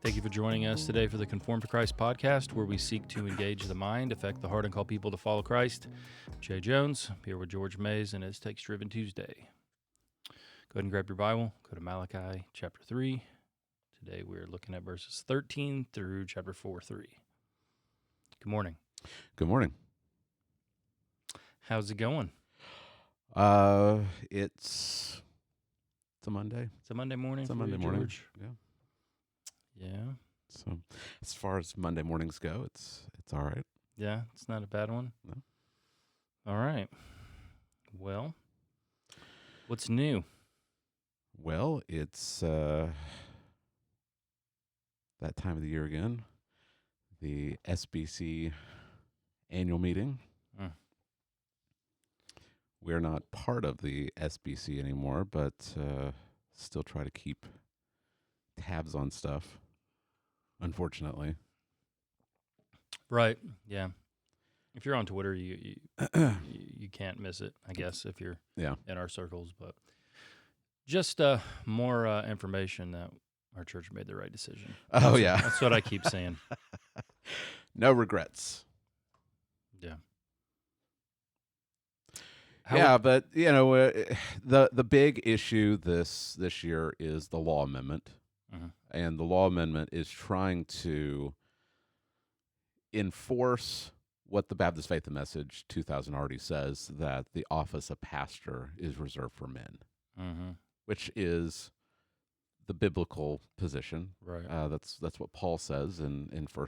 Thank you for joining us today for the Conform to Christ podcast, where we seek to engage the mind, affect the heart, and call people to follow Christ. Jay Jones, here with George Mays, and it's Text Driven Tuesday. Go ahead and grab your Bible. Go to Malachi chapter 3. Today we're looking at verses 13 through chapter 4:3. Good morning. Good morning. How's it going? It's a Monday. It's a Monday morning. It's a for Monday you, morning. George? Yeah. Yeah. So, as far as Monday mornings go, it's all right. Yeah, it's not a bad one. No. All right. Well, what's new? Well, it's that time of the year again. The SBC annual meeting. We're not part of the SBC anymore, but still try to keep tabs on stuff, unfortunately. Right. Yeah. If you're on Twitter, you can't miss it, I guess, if you're in our circles. But just more information that our church made the right decision. That's what I keep saying. No regrets. Yeah. But you know, the big issue this year is the law amendment. Mm-hmm. And the law amendment is trying to enforce what the Baptist Faith and Message 2000 already says, that the office of pastor is reserved for men, which is the biblical position. Right. That's what Paul says in 1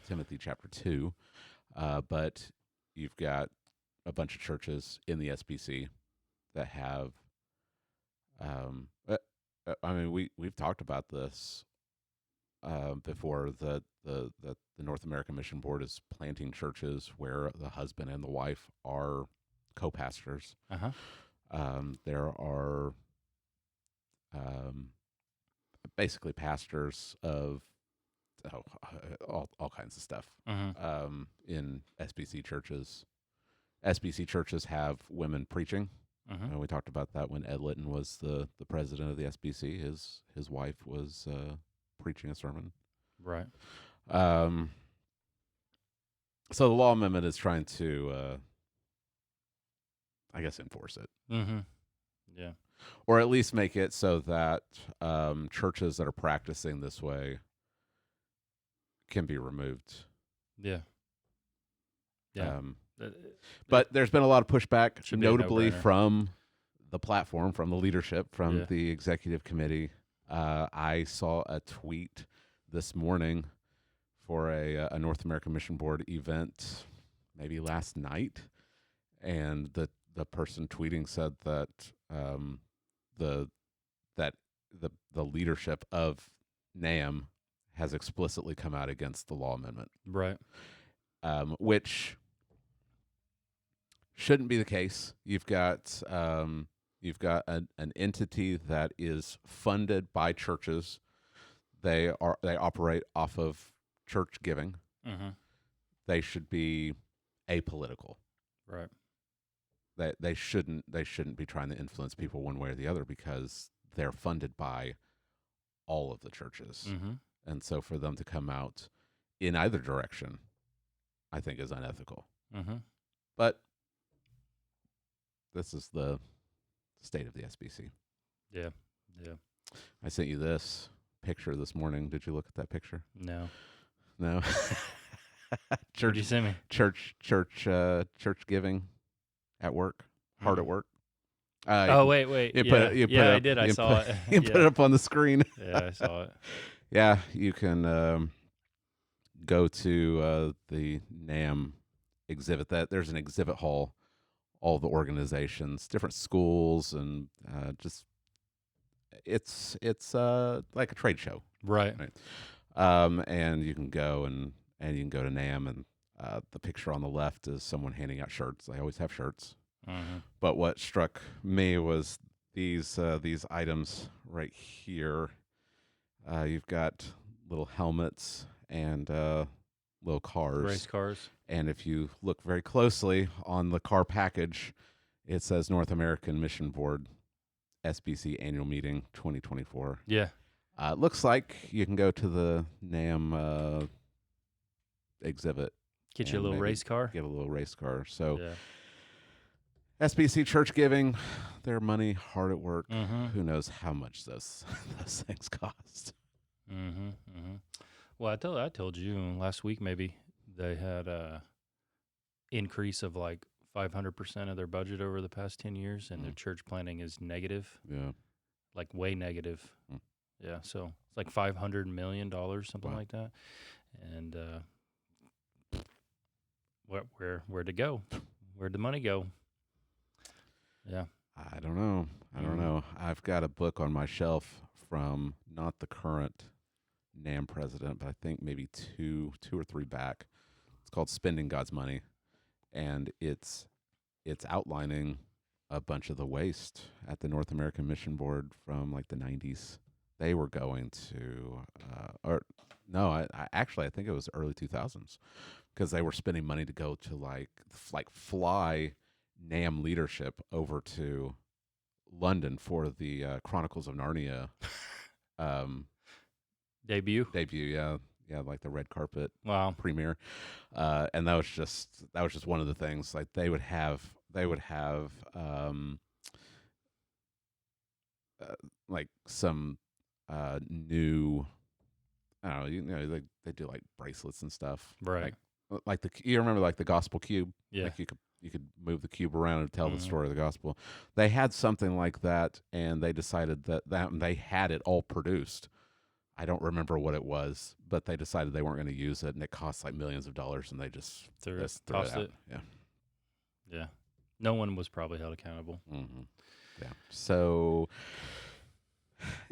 Timothy chapter 2. But you've got a bunch of churches in the SBC that have we've talked about this before. The North American Mission Board is planting churches where the husband and the wife are co-pastors. There are basically pastors of all kinds of stuff in SBC churches. SBC churches have women preaching. And we talked about that when Ed Litton was the president of the SBC. His wife was preaching a sermon. Right. So the law amendment is trying to, I guess, enforce it. Yeah. Or at least make it so that churches that are practicing this way can be removed. Yeah. Yeah. But there's been a lot of pushback, notably no-brainer. from the platform, from the leadership, from the executive committee. I saw a tweet this morning for a North American Mission Board event, maybe last night, and the person tweeting said that the leadership of NAM has explicitly come out against the law amendment, Right. Which shouldn't be the case. You've got an entity that is funded by churches. They operate off of church giving. They should be apolitical. Right. They shouldn't be trying to influence people one way or the other, because they're funded by all of the churches. And so for them to come out in either direction, I think, is unethical. But this is the state of the SBC. Yeah. Yeah. I sent you this picture this morning. Did you look at that picture? No. Church. What'd you send me? Church giving at work, hard at work. Wait. I did. I saw it. You put it up on the screen. Yeah, I saw it. Yeah, you can go to the NAM exhibit. There's an exhibit hall, all the organizations, different schools, and just it's like a trade show, right? And you can go and you can go to NAM, and the picture on the left is someone handing out shirts. They always have shirts. But what struck me was these items right here. You've got little helmets and little cars. Race cars. And if you look very closely on the car package, it says North American Mission Board SBC Annual Meeting 2024. Yeah. It looks like you can go to the NAM exhibit. Get you a little race car. Get a little race car. So Yeah. SBC church giving, their money hard at work. Mm-hmm. Who knows how much those things cost? Mm-hmm. Mm-hmm. Well, I told you last week maybe they had a increase of like 500% of their budget over the past 10 years, and their church planning is negative. Yeah. Like way negative. Mm. Yeah, so it's like $500 million, something like that. And where'd it go? Where'd the money go? Yeah. I don't know. I've got a book on my shelf from not the current NAM president, but I think maybe two or three back. It's called Spending God's Money, and it's outlining a bunch of the waste at the North American Mission Board from like the 90s. They were going to, I think it was early 2000s, because they were spending money to go to like fly NAM leadership over to London for the Chronicles of Narnia Debut. Yeah, like the red carpet premiere, and that was just one of the things. Like they would have like some new, I don't know, they do like bracelets and stuff, right? Like you remember like the gospel cube, yeah. Like you could move the cube around and tell the story of the gospel. They had something like that, and they decided that they had it all produced. I don't remember what it was, but they decided they weren't going to use it, and it cost like millions of dollars, and they just threw it out. Yeah. No one was probably held accountable. Mm-hmm. Yeah. So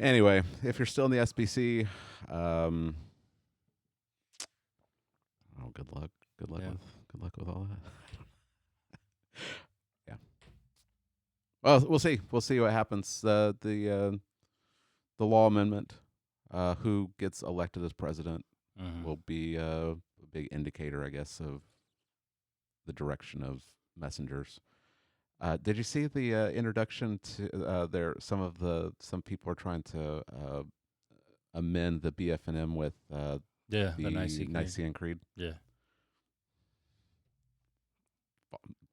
anyway, if you're still in the SBC, good luck. Good luck with all that. Yeah. Well, we'll see. We'll see what happens. The law amendment. Who gets elected as president will be a big indicator, I guess, of the direction of messengers. Did you see the introduction to some people are trying to amend the BF&M with the Nicene Creed? Yeah.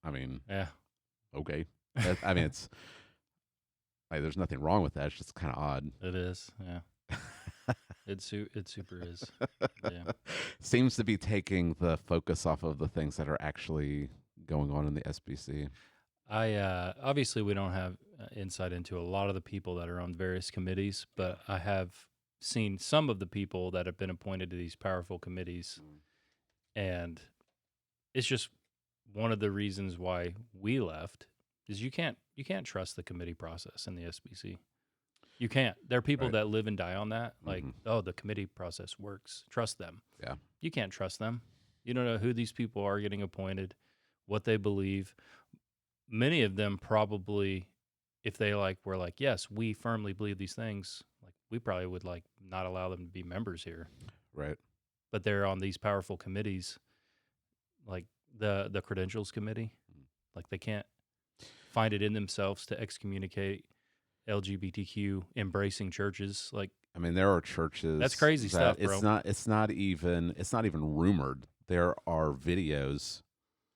I mean, yeah. Okay. I mean, it's like there's nothing wrong with that. It's just kind of odd. It is. Yeah. It super is. Yeah. Seems to be taking the focus off of the things that are actually going on in the SBC. Obviously we don't have insight into a lot of the people that are on various committees, but I have seen some of the people that have been appointed to these powerful committees, and it's just one of the reasons why we left is you can't trust the committee process in the SBC. You can't. There are people that live and die on that. Like, the committee process works. Trust them. Yeah. You can't trust them. You don't know who these people are getting appointed, what they believe. Many of them probably, if they were like, yes, we firmly believe these things, like we probably would not allow them to be members here. Right. But they're on these powerful committees, like the credentials committee. Like they can't find it in themselves to excommunicate LGBTQ embracing churches. Like, I mean, there are churches that's crazy stuff, bro. It's not even rumored. There are videos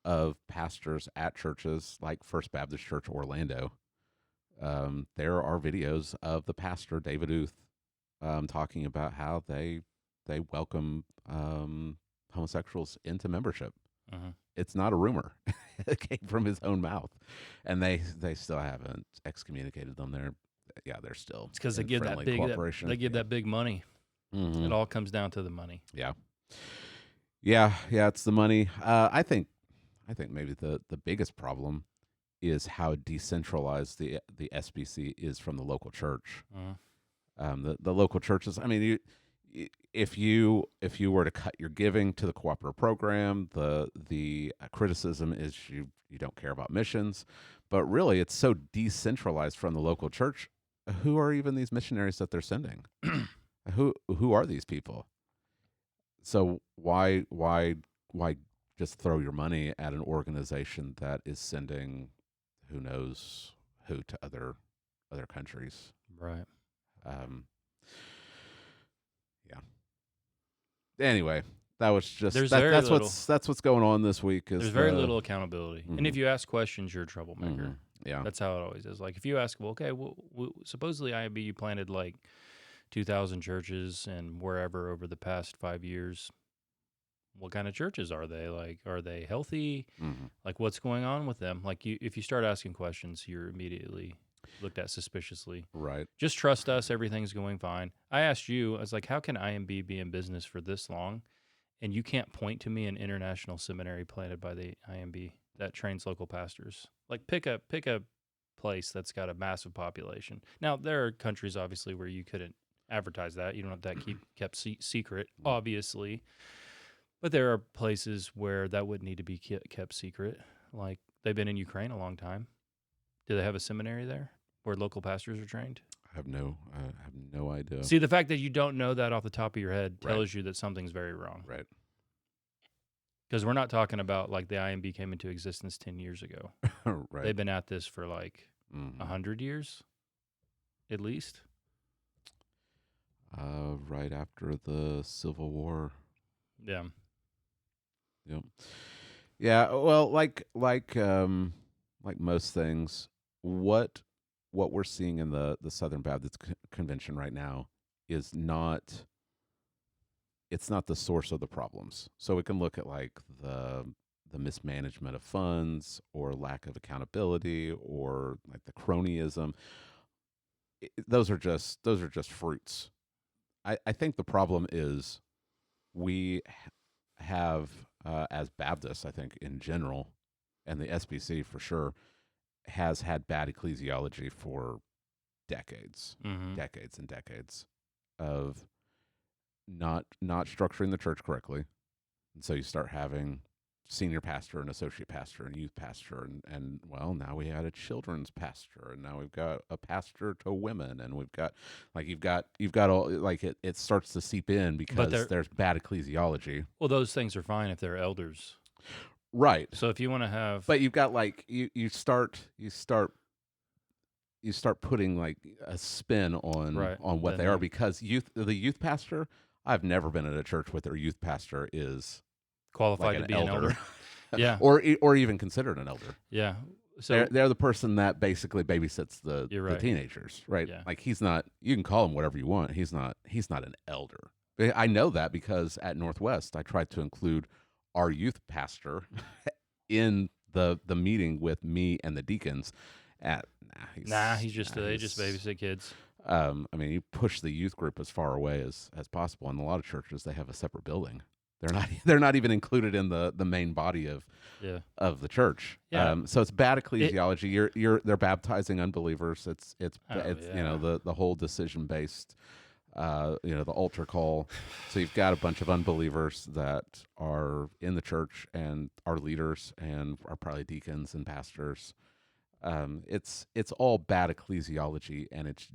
of pastors at churches like First Baptist Church Orlando. There are videos of the pastor David Uth talking about how they welcome homosexuals into membership. It's not a rumor. It came from his own mouth, and they still haven't excommunicated them. They're still. It's because they give that big money. It all comes down to the money. Yeah. It's the money. I think maybe the biggest problem is how decentralized the SBC is from the local church. The local churches. I mean, if you were to cut your giving to the cooperative program, the criticism is you don't care about missions, but really it's so decentralized from the local church. Who are even these missionaries that they're sending? Who are these people? So why just throw your money at an organization that is sending who knows who to other countries? Right. anyway, that was just There's very little. That's what's going on this week. Is There's very little accountability, and if Mhm. you ask questions, you're a troublemaker. Mhm. Yeah. That's how it always is. Like if you ask, well, okay, well, supposedly IMB you planted like 2,000 churches and wherever over the past 5 years. What kind of churches are they? Like, are they healthy? Mhm. Like, what's going on with them? Like, if you start asking questions, you're immediately looked at suspiciously. Right. Just trust us. Everything's going fine. I asked you, I was like, how can IMB be in business for this long? And you can't point to me an international seminary planted by the IMB that trains local pastors. Like, pick a place that's got a massive population. Now, there are countries, obviously, where you couldn't advertise that. You don't have that kept secret, obviously. But there are places where that would need to be kept secret. Like they've been in Ukraine a long time. Do they have a seminary there where local pastors are trained? I have no idea. See, the fact that you don't know that off the top of your head Right. tells you that something's very wrong. Right. Because we're not talking about like the IMB came into existence 10 years ago. Right. They've been at this for like Mhm. 100 years, at least. Right after the Civil War. Yeah. Yep. Yeah. Well, like most things, what we're seeing in the Southern Baptist Convention right now is not. It's not the source of the problems. So we can look at like the mismanagement of funds or lack of accountability or like the cronyism. Those are just fruits. I think the problem is we have as Baptists, I think in general, and the SBC for sure, has had bad ecclesiology for decades, decades and decades of not structuring the church correctly, and so you start having senior pastor and associate pastor and youth pastor and well, now we had a children's pastor and now we've got a pastor to women and we've got like you've got all like it starts to seep in because there's bad ecclesiology. Well, those things are fine if they're elders. Right. So if you want to have, but you've got like you start putting like a spin on what they are, because the youth pastor, I've never been at a church where their youth pastor is qualified like to be an elder. Yeah. or even considered an elder. Yeah. So they're the person that basically babysits the right. teenagers, right? Yeah. Like he's not. You can call him whatever you want. He's not an elder. I know that because at Northwest, I tried to include our youth pastor in the meeting with me and the deacons. He's just they just babysit kids. I mean, you push the youth group as far away as possible. In a lot of churches, they have a separate building. They're not even included in the main body of the church. Yeah. So it's bad ecclesiology. They're baptizing unbelievers. It's you know the whole decision based. The altar call. So you've got a bunch of unbelievers that are in the church and are leaders and are probably deacons and pastors. It's all bad ecclesiology, and it's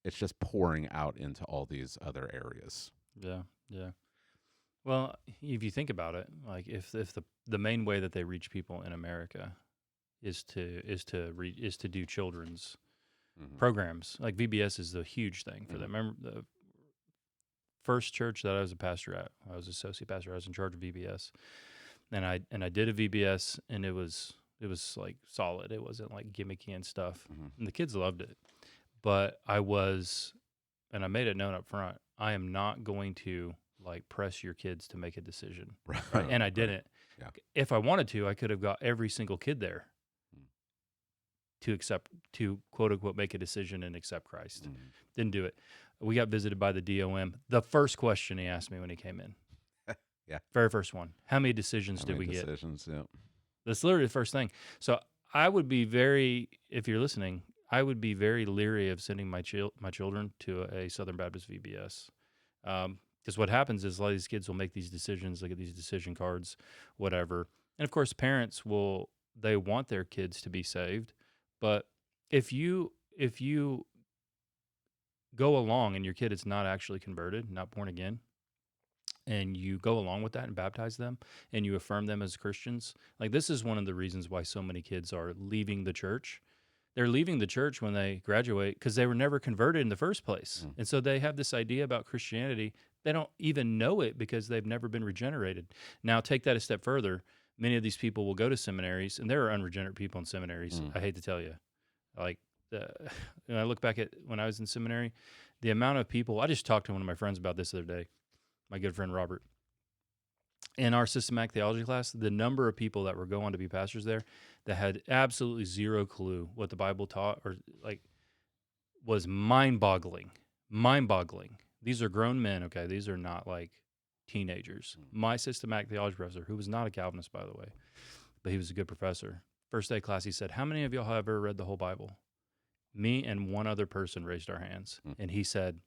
just pouring out into all these other areas. Yeah, yeah. Well, if you think about it, like if the main way that they reach people in America is to do children's programs, like VBS is the huge thing for them. Remember the first church that I was a pastor at, I was associate pastor. I was in charge of VBS, and I did a VBS, and it was like solid. It wasn't like gimmicky and stuff, and the kids loved it. But I made it known up front, I am not going to like press your kids to make a decision. Right. And I didn't. Yeah. If I wanted to, I could have got every single kid there to quote unquote make a decision and accept Christ. Didn't do it. We got visited by the DOM. The first question he asked me when he came in. Yeah. Very first one. How many decisions did we get? Yeah. That's literally the first thing. So I would be if you're listening, I would be very leery of sending my children to a Southern Baptist VBS. Because what happens is a lot of these kids will make these decisions, look at these decision cards, whatever. And of course, parents they want their kids to be saved. But if you go along and your kid is not actually converted, not born again, and you go along with that and baptize them and you affirm them as Christians, like this is one of the reasons why so many kids are leaving the church, they're leaving the church when they graduate because they were never converted in the first place. And so they have this idea about Christianity. They don't even know it because they've never been regenerated. Now, take that a step further. Many of these people will go to seminaries, and there are unregenerate people in seminaries. I hate to tell you. Like, when I look back at when I was in seminary, the amount of people, I just talked to one of my friends about this the other day, my good friend Robert. In our systematic theology class, the number of people that were going to be pastors there that had absolutely zero clue what the Bible taught or like was mind-boggling. Mind-boggling. These are grown men, okay? These are not like teenagers. My systematic theology professor, who was not a Calvinist, by the way, but he was a good professor. First day of class, he said, "How many of y'all have ever read the whole Bible?" Me and one other person raised our hands, and he said,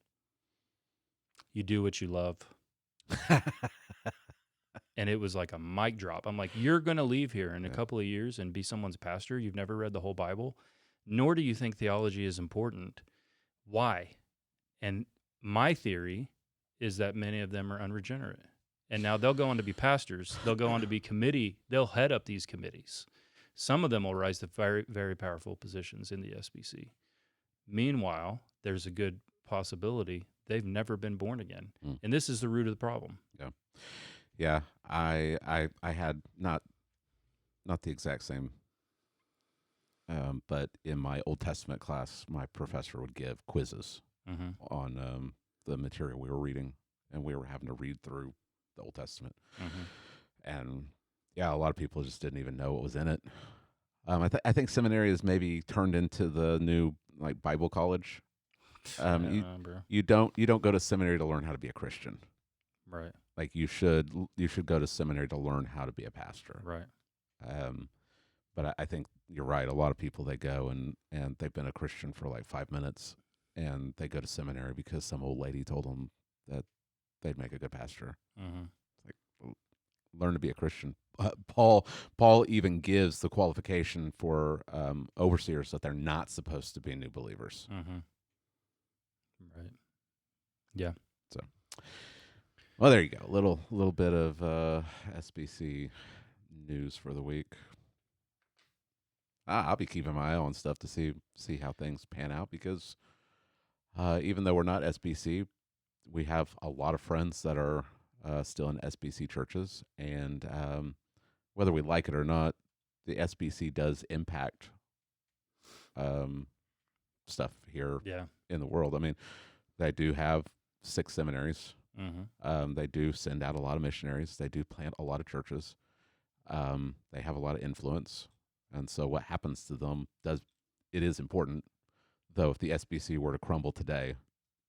"You do what you love." And it was like a mic drop. I'm like, you're going to leave here in a couple of years and be someone's pastor. You've never read the whole Bible, nor do you think theology is important. Why? And my theory is that many of them are unregenerate. And now they'll go on to be pastors. They'll go on to be they'll head up these committees. Some of them will rise to very, very powerful positions in the SBC. Meanwhile, there's a good possibility they've never been born again. And this is the root of the problem. Yeah. Yeah, I had not the exact same, but in my Old Testament class, my professor would give quizzes on the material we were reading, and we were having to read through the Old Testament. And yeah, a lot of people just didn't even know what was in it. I think seminary is maybe turned into the new like Bible college. You don't go to seminary to learn how to be a Christian, right? Like you should go to seminary to learn how to be a pastor, right? But I think you're right. A lot of people, they go and they've been a Christian for like 5 minutes, and they go to seminary because some old lady told them that they'd make a good pastor. Like, learn to be a Christian. Paul even gives the qualification for overseers that they're not supposed to be new believers. Right. Yeah. So, well, there you go. Little bit of SBC news for the week. I'll be keeping my eye on stuff to see how things pan out, because even though we're not SBC, we have a lot of friends that are still in SBC churches, and whether we like it or not, the SBC does impact stuff here in the world. I mean, they do have 6 seminaries. They do send out a lot of missionaries. They do plant a lot of churches. They have a lot of influence. And so what happens to them is important. Though if the SBC were to crumble today,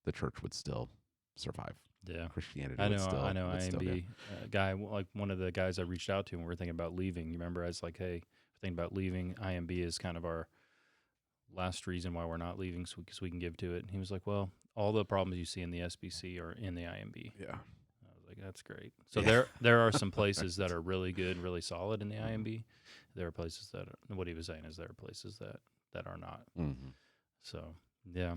the church would still survive. Yeah. Christianity I would still know still IMB guy, like one of the guys I reached out to when we were thinking about leaving. You remember I was like, hey, we're thinking about leaving. IMB is kind of our last reason why we're not leaving, because we can give to it. And he was like, well, all the problems you see in the SBC are in the IMB. Yeah. I was like, that's great. So there are some places that are really good, really solid in the IMB. There are places that are, what he was saying is there are places that are not. So, yeah.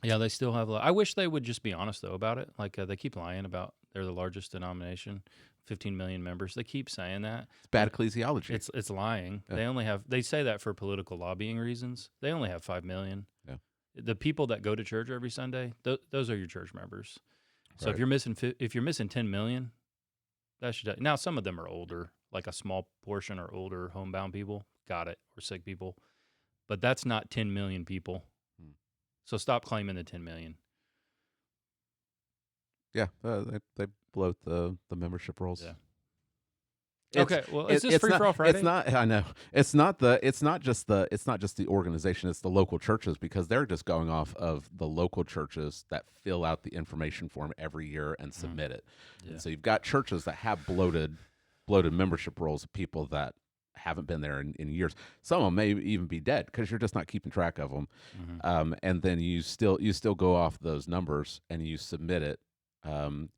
Yeah, they still have. I wish they would just be honest, though, about it. Like, they keep lying about they're the largest denomination, 15 million members. They keep saying that. It's bad ecclesiology. It's lying. Yeah. They say that for political lobbying reasons. They only have 5 million. Yeah. The people that go to church every Sunday, those are your church members. So Right. if you're missing 10 million, that should, now some of them are older, like a small portion are older homebound people, got it, or sick people, but that's not 10 million people. So stop claiming the 10 million. Yeah, they bloat the membership rolls. Yeah. Okay, well, is this free for all Friday? It's not. I know. It's not just the organization. It's the local churches, because they're just going off of the local churches that fill out the information form every year and submit it. Yeah. And so you've got churches that have bloated membership rolls of people that haven't been there in years. Some of them may even be dead because you're just not keeping track of them. And then you still go off those numbers and you submit it.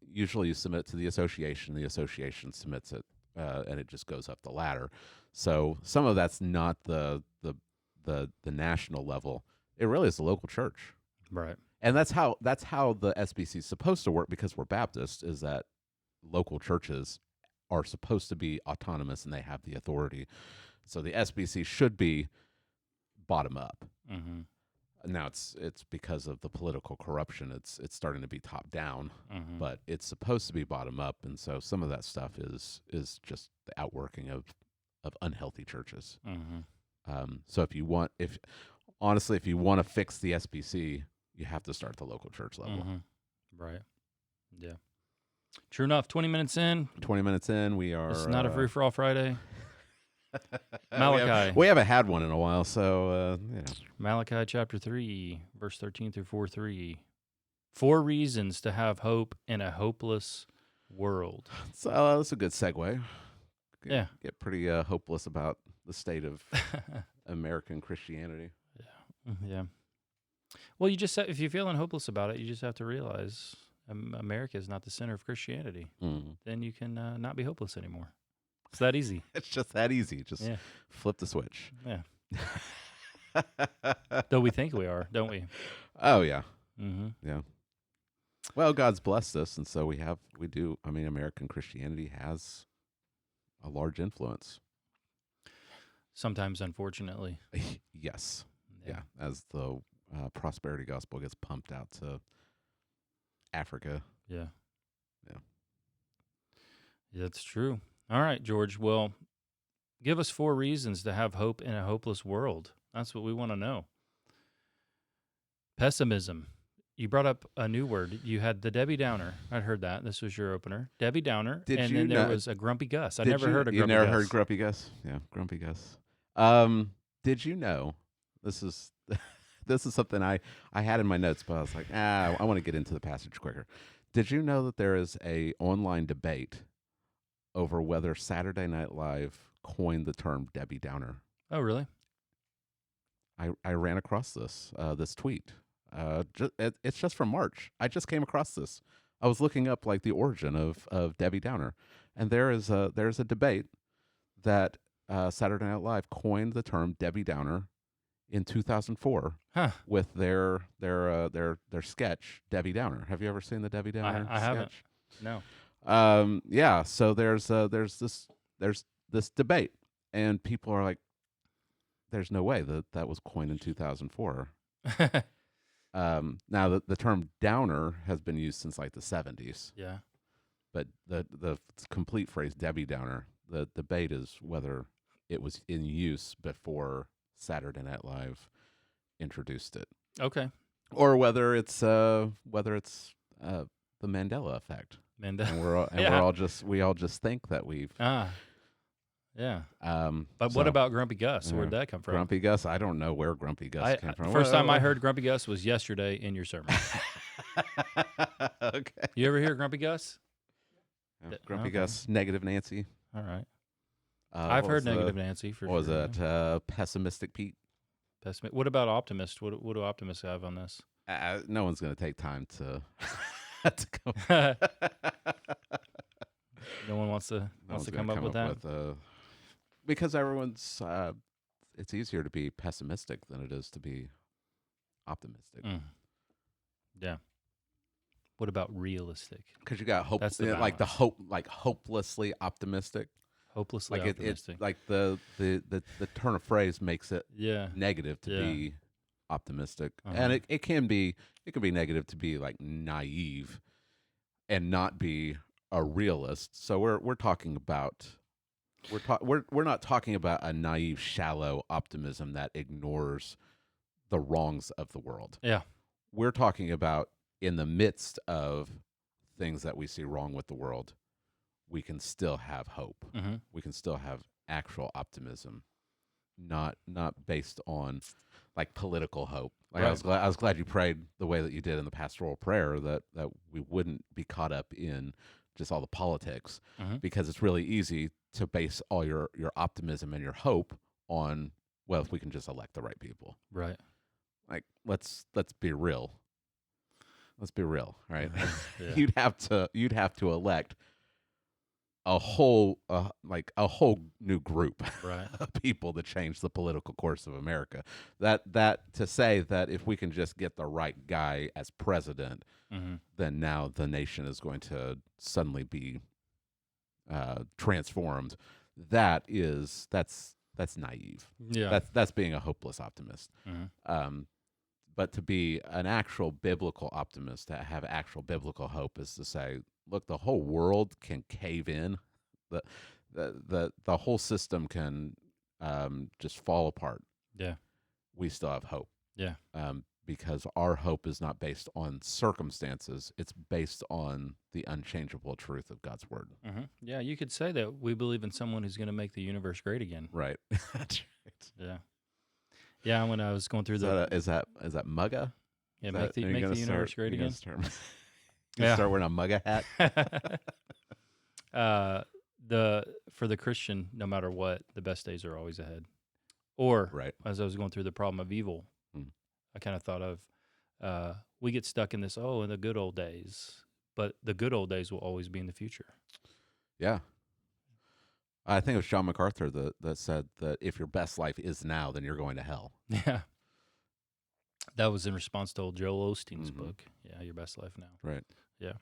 Usually you submit it to the association. The association submits it. And it just goes up the ladder. So some of that's not the national level. It really is the local church, Right. and that's how the SBC is supposed to work, because we're Baptist. Is that local churches are supposed to be autonomous and they have the authority. So the SBC should be bottom up. Mm-hmm. Now it's because of the political corruption. It's starting to be top down, Mm-hmm. but it's supposed to be bottom up, and so some of that stuff is just the outworking of unhealthy churches. Mm-hmm. So if you want to fix the SBC, you have to start at the local church level. Mm-hmm. Right. Yeah. True enough. 20 minutes in. 20 minutes in, we are. It's not a free for all Friday. Malachi. We haven't had one in a while, so Malachi chapter 3, verse 13 through 4:3. 4 reasons to have hope in a hopeless world. So that's a good segue. Get pretty hopeless about the state of American Christianity. Yeah. Well, you just if you're feeling hopeless about it, you just have to realize America is not the center of Christianity. Then you can not be hopeless anymore. It's that easy. It's just that easy. Just flip the switch. Yeah. Though we think we are, don't we? Oh yeah. Mm-hmm. Yeah. Well, God's blessed us, and so we do. I mean, American Christianity has a large influence. Sometimes, unfortunately. Yes. Yeah. As the prosperity gospel gets pumped out to Africa. Yeah. Yeah. That's true. All right, George. Well, give us 4 reasons to have hope in a hopeless world. That's what we want to know. Pessimism. You brought up a new word. You had the Debbie Downer. I'd heard that. This was your opener. Debbie Downer. Then there was a Grumpy Gus. I never heard of Grumpy Gus. You never heard Grumpy Gus? Yeah, Grumpy Gus. Did you know, this is something I had in my notes, but I was like, I want to get into the passage quicker. Did you know that there is a online debate over whether Saturday Night Live coined the term Debbie Downer? Oh, really? I ran across this tweet. It's just from March. I just came across this. I was looking up like the origin of Debbie Downer, and there's a debate that Saturday Night Live coined the term Debbie Downer in 2004 with their sketch Debbie Downer. Have you ever seen the Debbie Downer? I haven't. No. Yeah. So there's this debate, and people are like, "There's no way that was coined in 2004." Now the term downer has been used since like the 70s. Yeah. But the complete phrase Debbie Downer, the debate is whether it was in use before Saturday Night Live introduced it. Okay. Or whether it's the Mandela effect. And we all just think that we've yeah. But what about Grumpy Gus? Where'd that come from? Grumpy Gus? I don't know where Grumpy Gus came from. First time I heard Grumpy Gus was yesterday in your sermon. Okay. You ever hear Grumpy Gus? Yeah, Grumpy Gus, Negative Nancy. All right. I've heard Negative Nancy for sure. Was it Pessimistic Pete? What about Optimist? What do Optimists have on this? No one's going to take time to come. No one wants to come up with that. Because everyone's, it's easier to be pessimistic than it is to be optimistic. Yeah. What about realistic? Because you got hope, hopelessly optimistic. Hopelessly optimistic. The turn of phrase makes it negative to be optimistic, and it can be negative to be like naive, and not be a realist. So we're talking about. We're not talking about a naive, shallow optimism that ignores the wrongs of the world. Yeah. We're talking about in the midst of things that we see wrong with the world, we can still have hope. Mm-hmm. We can still have actual optimism, not based on like political hope. Like right. I was glad you prayed the way that you did in the pastoral prayer, that we wouldn't be caught up in just all the politics, because it's really easy to base all your optimism and your hope on, well, if we can just elect the right people. Right. Like let's be real. Let's be real, right? Yeah. You'd have to elect a whole new group right. of people to change the political course of America. That to say that if we can just get the right guy as president, then now the nation is going to suddenly be transformed. That's that's naive. Yeah. That's being a hopeless optimist. Mm-hmm. But to be an actual biblical optimist, to have actual biblical hope, is to say, look, the whole world can cave in, the the whole system can just fall apart. Yeah. We still have hope. Yeah. Because our hope is not based on circumstances; it's based on the unchangeable truth of God's word. Mm-hmm. Yeah, you could say that we believe in someone who's going to make the universe great again. Right. That's right. Yeah. Yeah, when I was going through Is that Mugga? Yeah, make the universe great again. Start wearing a Mugga hat. For the Christian, no matter what, the best days are always ahead. Or Right. as I was going through the problem of evil, I kind of thought of we get stuck in this, in the good old days, but the good old days will always be in the future. Yeah. I think it was John MacArthur that said that if your best life is now, then you're going to hell. Yeah. That was in response to old Joel Osteen's book. Yeah, Your Best Life Now. Right. Yeah.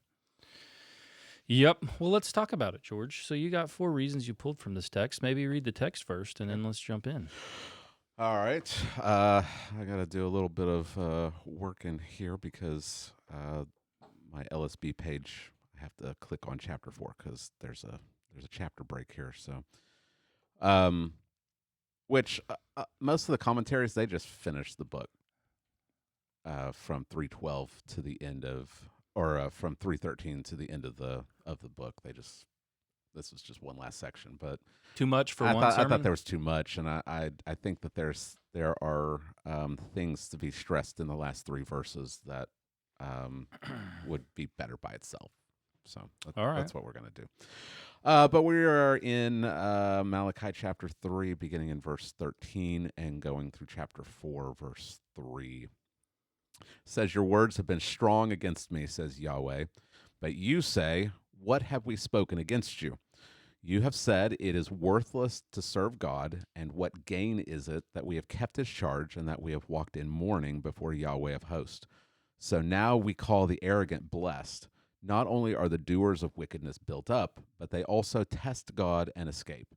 Yep. Well, let's talk about it, George. So you got 4 reasons you pulled from this text. Maybe read the text first, and then let's jump in. All right. I got to do a little bit of work in here because my LSB page, I have to click on chapter 4 because there's a chapter break here. So, which most of the commentaries, they just finished the book from 312 to the end of, or from 313 to the end of the book. This was just one last section, but too much for one sermon? I thought there was too much, and I think that there are things to be stressed in the last 3 verses that would be better by itself. So that's what we're going to do. But we are in Malachi chapter 3, beginning in verse 13 and going through chapter 4, verse 3. It says, "Your words have been strong against me, says Yahweh. But you say, what have we spoken against you? You have said it is worthless to serve God, and what gain is it that we have kept his charge and that we have walked in mourning before Yahweh of hosts? So now we call the arrogant blessed. Not only are the doers of wickedness built up, but they also test God and escape.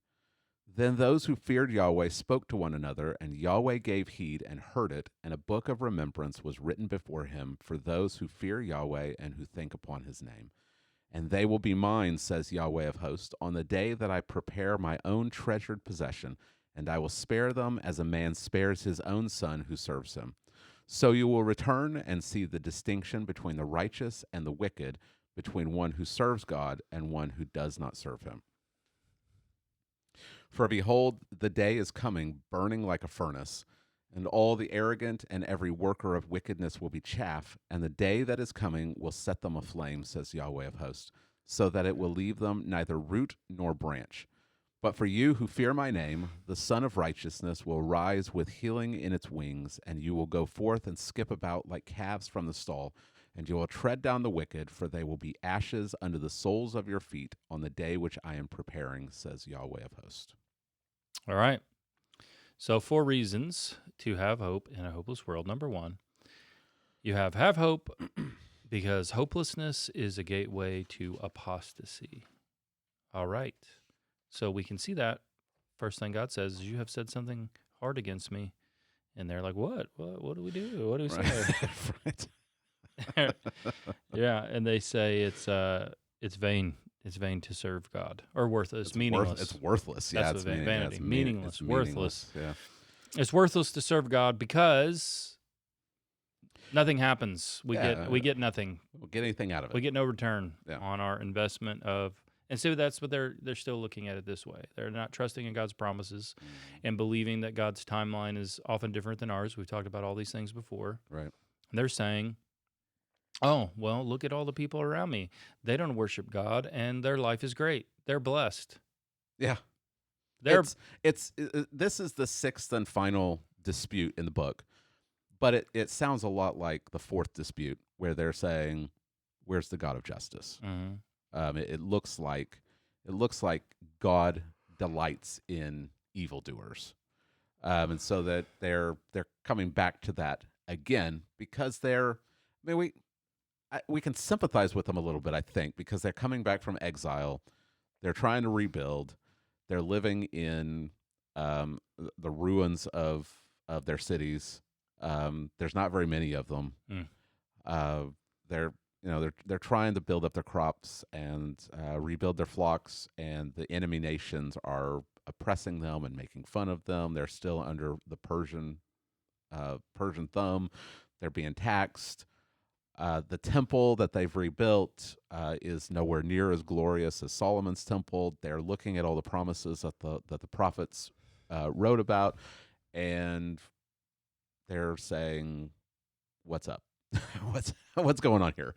Then those who feared Yahweh spoke to one another, and Yahweh gave heed and heard it, and a book of remembrance was written before him for those who fear Yahweh and who think upon his name. And they will be mine, says Yahweh of hosts, on the day that I prepare my own treasured possession, and I will spare them as a man spares his own son who serves him. So you will return and see the distinction between the righteous and the wicked, between one who serves God and one who does not serve him. For behold, the day is coming, burning like a furnace, and all the arrogant and every worker of wickedness will be chaff, and the day that is coming will set them aflame, says Yahweh of hosts, so that it will leave them neither root nor branch. But for you who fear my name, the Son of Righteousness will rise with healing in its wings, and you will go forth and skip about like calves from the stall, and you will tread down the wicked, for they will be ashes under the soles of your feet on the day which I am preparing, says Yahweh of hosts." All right. So 4 reasons to have hope in a hopeless world. Number 1, you have hope because hopelessness is a gateway to apostasy. All right. So we can see that. First thing God says is, you have said something hard against me. And they're like, what? What do we do? What do we say? Right. Yeah, and they say it's vain. It's vain to serve God, or worthless, It's meaningless. It's worthless. That's Yeah, what it's vanity. it's Meaningless, worthless. Yeah. It's worthless to serve God because nothing happens. We get nothing. We'll get anything out of it. We get no return Yeah. on our investment of. And so that's what they're still looking at it this way. They're not trusting in God's promises and believing that God's timeline is often different than ours. We've talked about all these things before. Right. And they're saying, oh, well, look at all the people around me. They don't worship God, and their life is great. They're blessed. Yeah. This is the 6th and final dispute in the book, but it sounds a lot like the 4th dispute, where they're saying, where's the God of justice? Mm-hmm. It looks like God delights in evildoers, and so that they're coming back to that again because we can sympathize with them a little bit, I think, because they're coming back from exile, they're trying to rebuild, they're living in the ruins of their cities. There's not very many of them. Uh, they're they're trying to build up their crops and rebuild their flocks, and the enemy nations are oppressing them and making fun of them. They're still under the Persian thumb. They're being taxed. The temple that they've rebuilt is nowhere near as glorious as Solomon's temple. They're looking at all the promises that the prophets wrote about, and they're saying, "What's up? what's going on here?"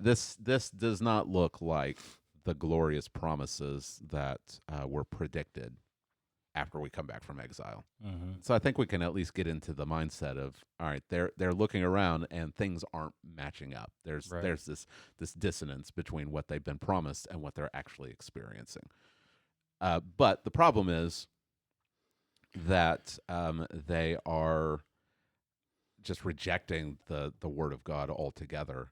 This does not look like the glorious promises that were predicted after we come back from exile. So I think we can at least get into the mindset of, all right, they're looking around and things aren't matching up. There's this dissonance between what they've been promised and what they're actually experiencing. But the problem is that they are just rejecting the word of God altogether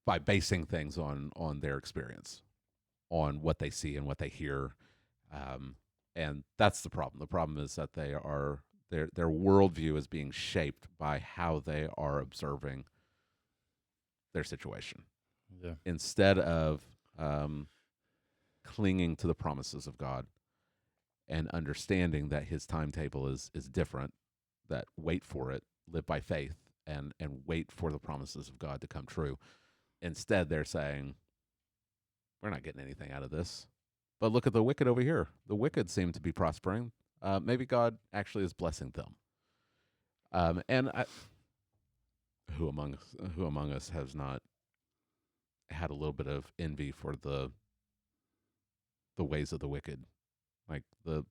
by basing things on their experience, on what they see and what they hear. And that's the problem. The problem is that their worldview is being shaped by how they are observing their situation. Yeah. Instead of clinging to the promises of God and understanding that His timetable is different, that wait for it, live by faith, and wait for the promises of God to come true. Instead, they're saying, we're not getting anything out of this. But look at the wicked over here. The wicked seem to be prospering. Maybe God actually is blessing them. And who among us has not had a little bit of envy for the ways of the wicked? Like the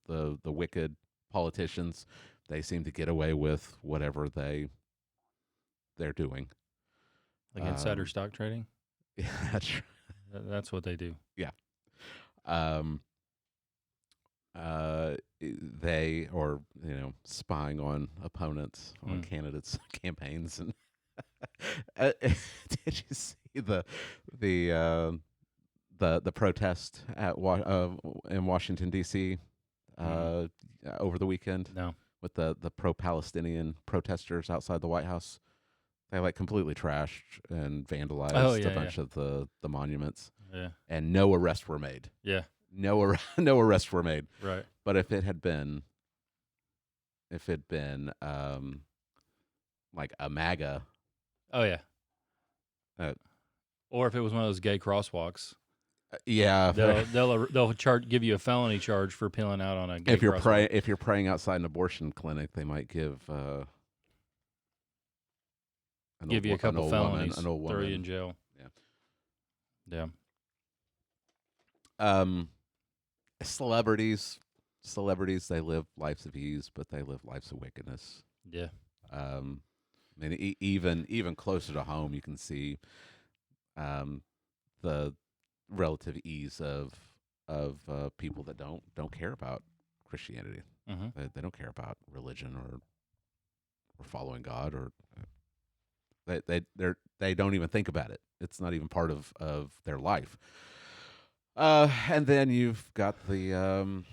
wicked politicians, they seem to get away with whatever they're doing. Like insider stock trading? Yeah, That's what they do. Yeah. They or spying on opponents, on candidates' campaigns, and did you see the protest in Washington D.C. Over the weekend? No. With the pro-Palestinian protesters outside the White House. They completely trashed and vandalized a bunch of the monuments. Yeah. And no arrests were made. Yeah. No arrests were made. Right. But if it had been like a MAGA. Oh yeah. Or if it was one of those gay crosswalks. Yeah. They'll give you a felony charge for peeling out on a gay crosswalk. If you're praying outside an abortion clinic, they might give you a couple felonies, an old woman. throw you in jail. Yeah. Celebrities, they live lives of ease, but they live lives of wickedness. Yeah. I mean, even closer to home, you can see the relative ease of people that don't care about Christianity. They don't care about religion or following God, or they don't even think about it. It's not even part of their life. And then you've got the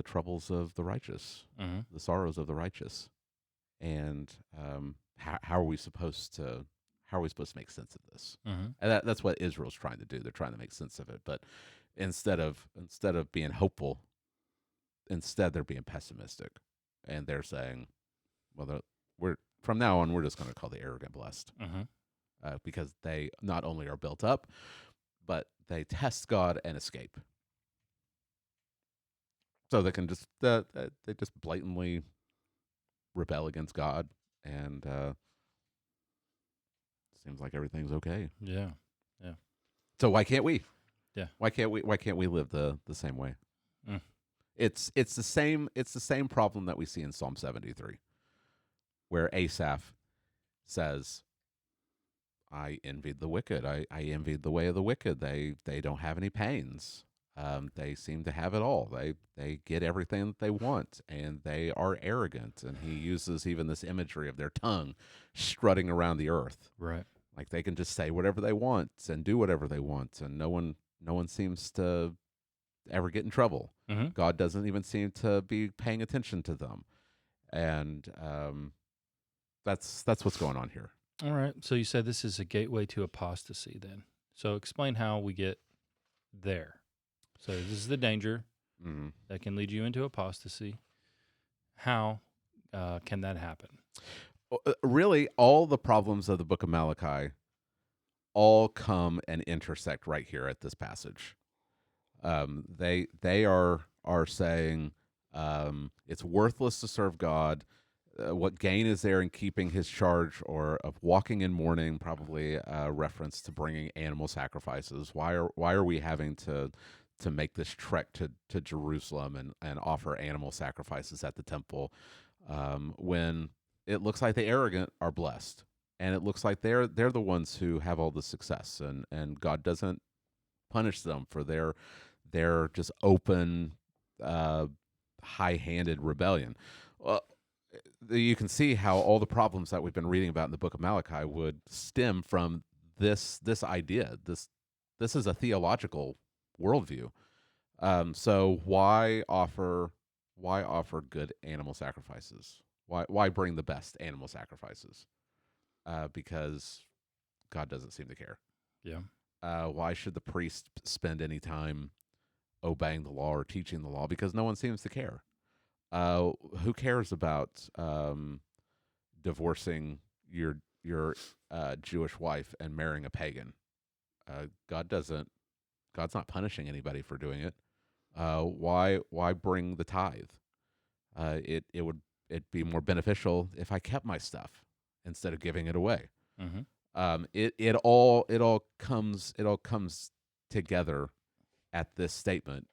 troubles of the righteous, the sorrows of the righteous, and how are we supposed to make sense of this? And that's what Israel's trying to do. They're trying to make sense of it, but instead of being hopeful, they're being pessimistic, and they're saying, "Well, from now on, we're just going to call the arrogant blessed," because they not only are built up, but they test God and escape. So they can just they just blatantly rebel against God, and seems like everything's okay. Yeah. So why can't we? Yeah. Why can't we live the same way? It's the same problem that we see in Psalm 73, where Asaph says, I envied the wicked. I envied the way of the wicked. They don't have any pains. They seem to have it all. They get everything that they want, and they are arrogant. And he uses even this imagery of their tongue strutting around the earth. Right. Like they can just say whatever they want and do whatever they want, and no one seems to ever get in trouble. Mm-hmm. God doesn't even seem to be paying attention to them, and that's what's going on here. All right. So you said this is a gateway to apostasy then. So explain how we get there. So this is the danger Mm-hmm. that can lead you into apostasy. How can that happen? Really, all the problems of the book of Malachi all come and intersect right here at this passage. They are saying it's worthless to serve God. What gain is there in keeping His charge or of walking in mourning? Probably a reference to bringing animal sacrifices. Why are we having to make this trek to Jerusalem and offer animal sacrifices at the temple when it looks like the arrogant are blessed, and it looks like they're the ones who have all the success, and God doesn't punish them for their just open, high-handed rebellion. Well, you can see how all the problems that we've been reading about in the book of Malachi would stem from this idea. This is a theological worldview. So why offer good animal sacrifices? Why bring the best animal sacrifices? Because God doesn't seem to care. Yeah. Why should the priest spend any time obeying the law or teaching the law? Because no one seems to care. Who cares about divorcing your Jewish wife and marrying a pagan? God doesn't. God's not punishing anybody for doing it. Why bring the tithe? It would be more beneficial if I kept my stuff instead of giving it away. Mm-hmm. It all comes together at this statement.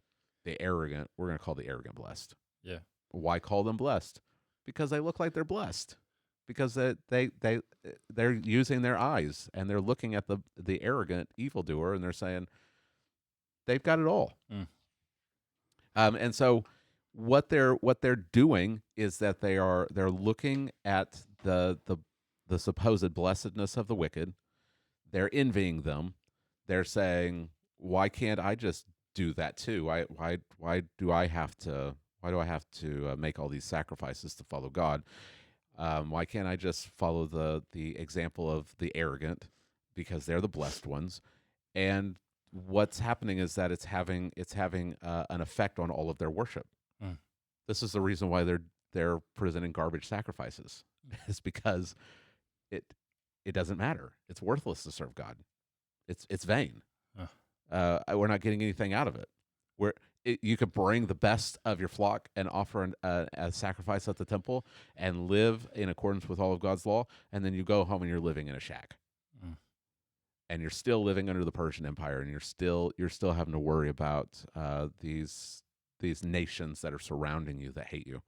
The arrogant, we're going to call the arrogant blessed. Yeah. Why call them blessed? Because they look like they're blessed. Because they're using their eyes and they're looking at the arrogant evildoer and they're saying they've got it all. Mm. And so what they're doing is that they're looking at the supposed blessedness of the wicked. They're envying them. They're saying, why can't I just do that too? Why do I have to make all these sacrifices to follow God? Why can't I just follow the example of the arrogant, because they're the blessed ones? And what's happening is that it's having an effect on all of their worship. Mm. This is the reason why they're presenting garbage sacrifices. Is because it doesn't matter. It's worthless to serve God. It's vain. We're not getting anything out of it. You could bring the best of your flock and offer a sacrifice at the temple and live in accordance with all of God's law, and then you go home and you're living in a shack. Mm. And you're still living under the Persian Empire, and you're still having to worry about these nations that are surrounding you that hate you.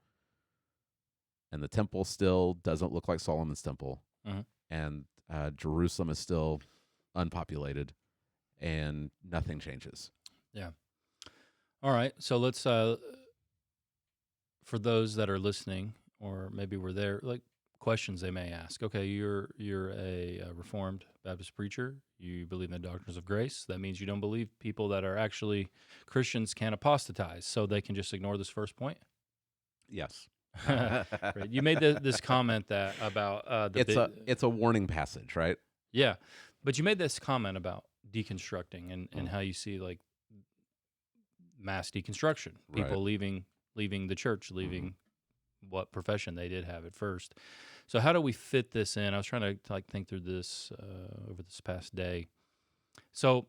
And the temple still doesn't look like Solomon's temple, mm-hmm. and Jerusalem is still unpopulated, and nothing changes. Yeah. All right. So let's, for those that are listening, or maybe were there, like questions they may ask. Okay, you're a Reformed Baptist preacher. You believe in the doctrines of grace. That means you don't believe people that are actually Christians can apostatize, so they can just ignore this first point. Yes. Right. You made this comment that about it's a warning passage, right? Yeah, but you made this comment about deconstructing and how you see like mass deconstruction, people leaving the church, leaving what profession they did have at first. So how do we fit this in? I was trying to like think through this over this past day. So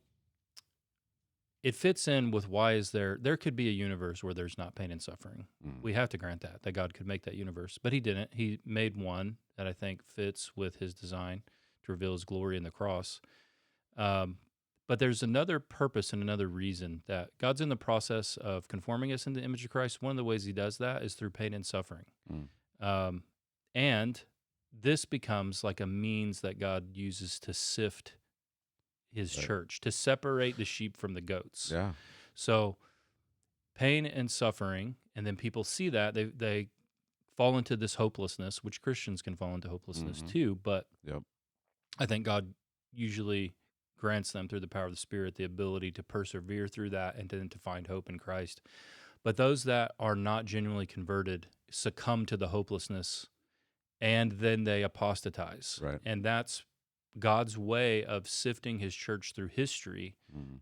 it fits in with why is there could be a universe where there's not pain and suffering. We have to grant that God could make that universe, but He didn't. He made one that I think fits with His design to reveal His glory in the cross. But there's another purpose and another reason that God's in the process of conforming us into the image of Christ. One of the ways He does that is through pain and suffering. And this becomes like a means that God uses to sift His church, to separate the sheep from the goats. Yeah. So pain and suffering, and then people see that, they fall into this hopelessness, which Christians can fall into hopelessness too. But I think God usually grants them through the power of the Spirit the ability to persevere through that and then to find hope in Christ. But those that are not genuinely converted succumb to the hopelessness, and then they apostatize. Right. And that's God's way of sifting his church through history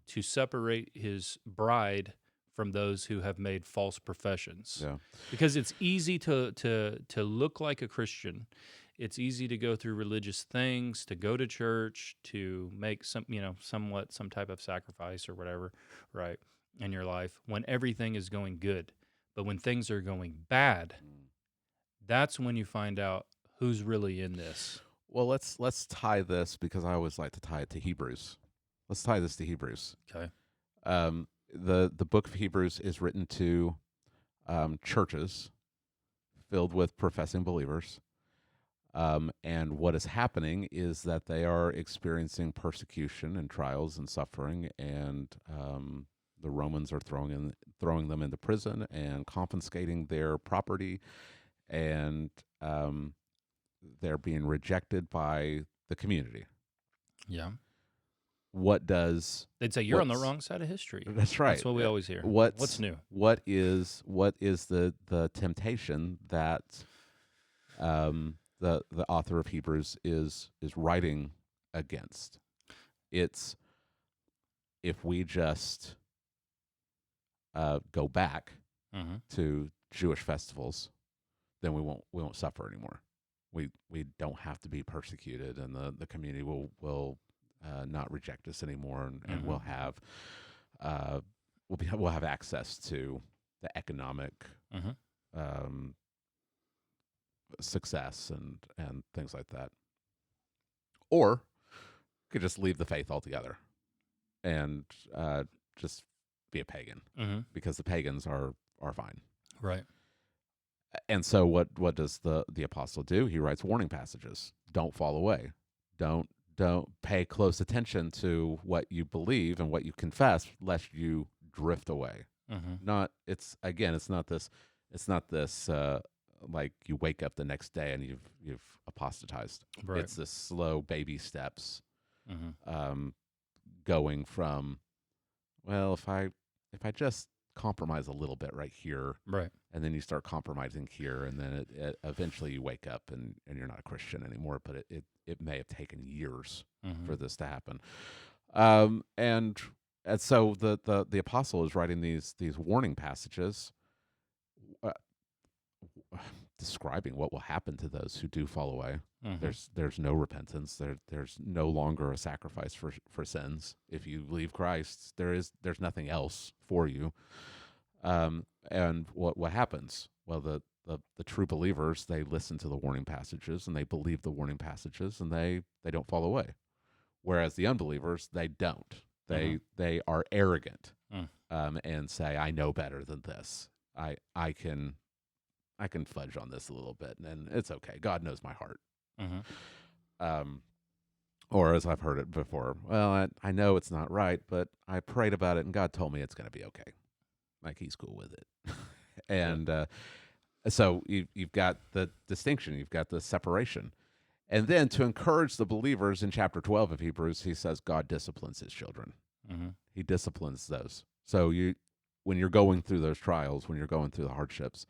to separate his bride from those who have made false professions. Yeah. Because it's easy to look like a Christian. It's easy to go through religious things, to go to church, to make some type of sacrifice or whatever, right, in your life when everything is going good. But when things are going bad, that's when you find out who's really in this. Well, let's tie this, because I always like to tie it to Hebrews. Let's tie this to Hebrews. Okay. The book of Hebrews is written to churches filled with professing believers. And what is happening is that they are experiencing persecution and trials and suffering, and the Romans are throwing them into prison and confiscating their property, and they're being rejected by the community. Yeah. They'd say you're on the wrong side of history. That's right. That's what we always hear. What's new? What is the temptation that the author of Hebrews is writing against? It's, if we just go back to Jewish festivals, then we won't suffer anymore. We don't have to be persecuted, and the community will not reject us anymore, and we'll have access to the economic success and things like that. Or could just leave the faith altogether and just be a pagan, because the pagans are fine. Right. And so what does the apostle do? He writes warning passages. Don't fall away. Don't pay close attention to what you believe and what you confess, lest you drift away. It's not this like you wake up the next day and you've apostatized. Right. It's this slow baby steps, going from, well, if I just compromise a little bit right here, right, and then you start compromising here, and then it eventually you wake up and you're not a Christian anymore. But it may have taken years for this to happen. And so the apostle is writing these warning passages, describing what will happen to those who do fall away. There's no repentance. There's no longer a sacrifice for sins. If you leave Christ, there's nothing else for you. And what happens? Well, the true believers, they listen to the warning passages and they believe the warning passages, and they don't fall away. Whereas the unbelievers, they don't. They are arrogant, and say, I know better than this. I can fudge on this a little bit, and it's okay. God knows my heart. Or as I've heard it before, well, I know it's not right, but I prayed about it and God told me it's going to be okay. Like, he's cool with it. And so you've got the distinction, you've got the separation. And then to encourage the believers in chapter 12 of Hebrews, he says God disciplines his children. He disciplines those. So when you're going through those trials, when you're going through the hardships,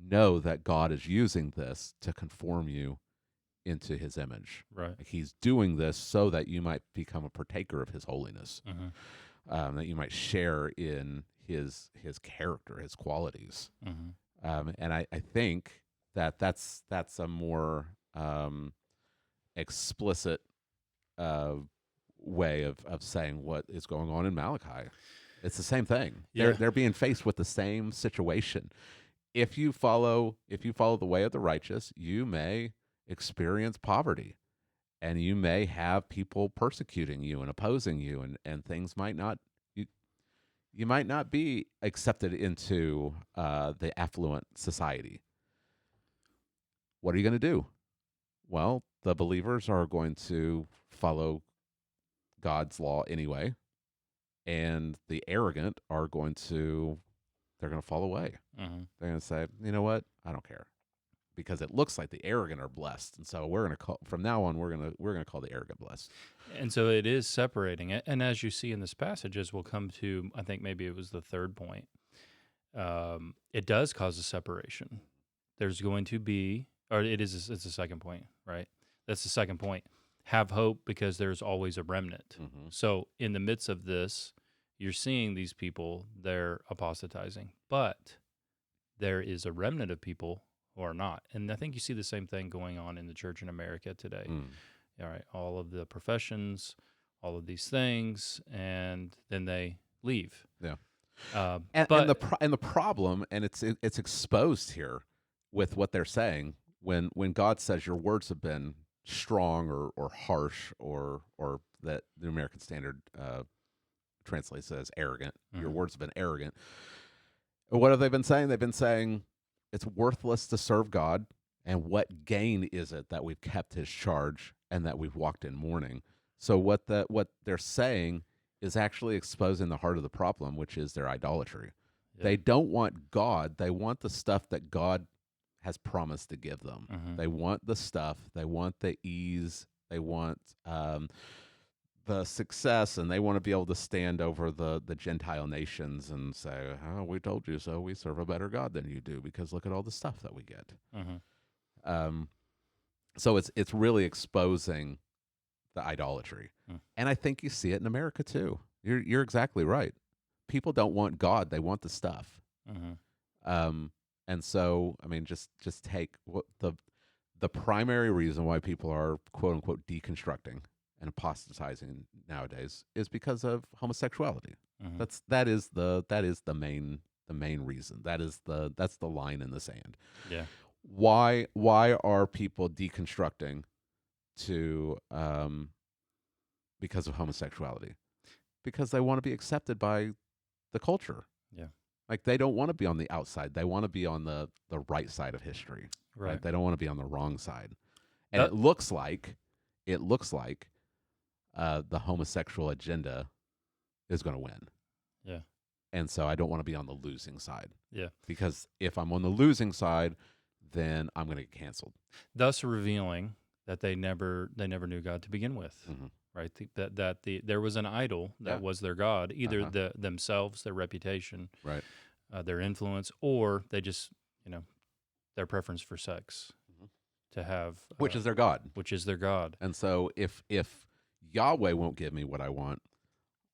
know that God is using this to conform you into his image. Right. Like, he's doing this so that you might become a partaker of his holiness, that you might share in his character, his qualities. And I think that's a more explicit way of saying what is going on in Malachi. It's the same thing. Yeah. They're being faced with the same situation. If you follow the way of the righteous, you may experience poverty, and you may have people persecuting you and opposing you, and things might not, you might not be accepted into the affluent society. What are you going to do? Well, the believers are going to follow God's law anyway, and the arrogant are going to fall away. They're going to say, you know what? I don't care. because it looks like the arrogant are blessed, and so we're going to call from now on we're going to call the arrogant blessed. And so it is separating it. And as you see in this passage, as we'll come to, I think maybe it was the third point, it does cause a separation. There's going to be, or it's the second point, right? That's the second point. Have hope because there's always a remnant. Mm-hmm. So in the midst of this, you're seeing these people, they're apostatizing, but there is a remnant of people who are not. And I think you see the same thing going on in the church in America today. All right, all of the professions, all of these things, and then they leave. Yeah. And the problem, and it's exposed here with what they're saying when God says your words have been strong or harsh or that the American Standard translates as arrogant. Mm-hmm. Your words have been arrogant. What have they been saying? They've been saying it's worthless to serve God, and what gain is it that we've kept His charge and that we've walked in mourning? So what they're saying is actually exposing the heart of the problem, which is their idolatry. Yeah. They don't want God. They want the stuff that God has promised to give them. Mm-hmm. They want the stuff. They want the ease. They want the success, and they want to be able to stand over the Gentile nations and say, "Oh, we told you so. We serve a better God than you do because look at all the stuff that we get." Mm-hmm. So it's really exposing the idolatry, and I think you see it in America too. You're exactly right. People don't want God; they want the stuff. Mm-hmm. And so, I mean, just take what the primary reason why people are quote unquote deconstructing and apostatizing nowadays is because of homosexuality. Mm-hmm. That is the main reason. That's the line in the sand. Yeah. Why are people deconstructing to because of homosexuality? Because they want to be accepted by the culture. Yeah. Like they don't want to be on the outside. They want to be on the right side of history. Right. They don't want to be on the wrong side. And it looks like the homosexual agenda is going to win. Yeah. And so I don't want to be on the losing side. Yeah. Because if I'm on the losing side, then I'm going to get canceled. Thus revealing that they never knew God to begin with. Mm-hmm. Right? There was an idol that was their God, either themselves, their reputation, right, their influence, or they just, their preference for sex to have. Which is their God. Which is their God. And so if Yahweh won't give me what I want,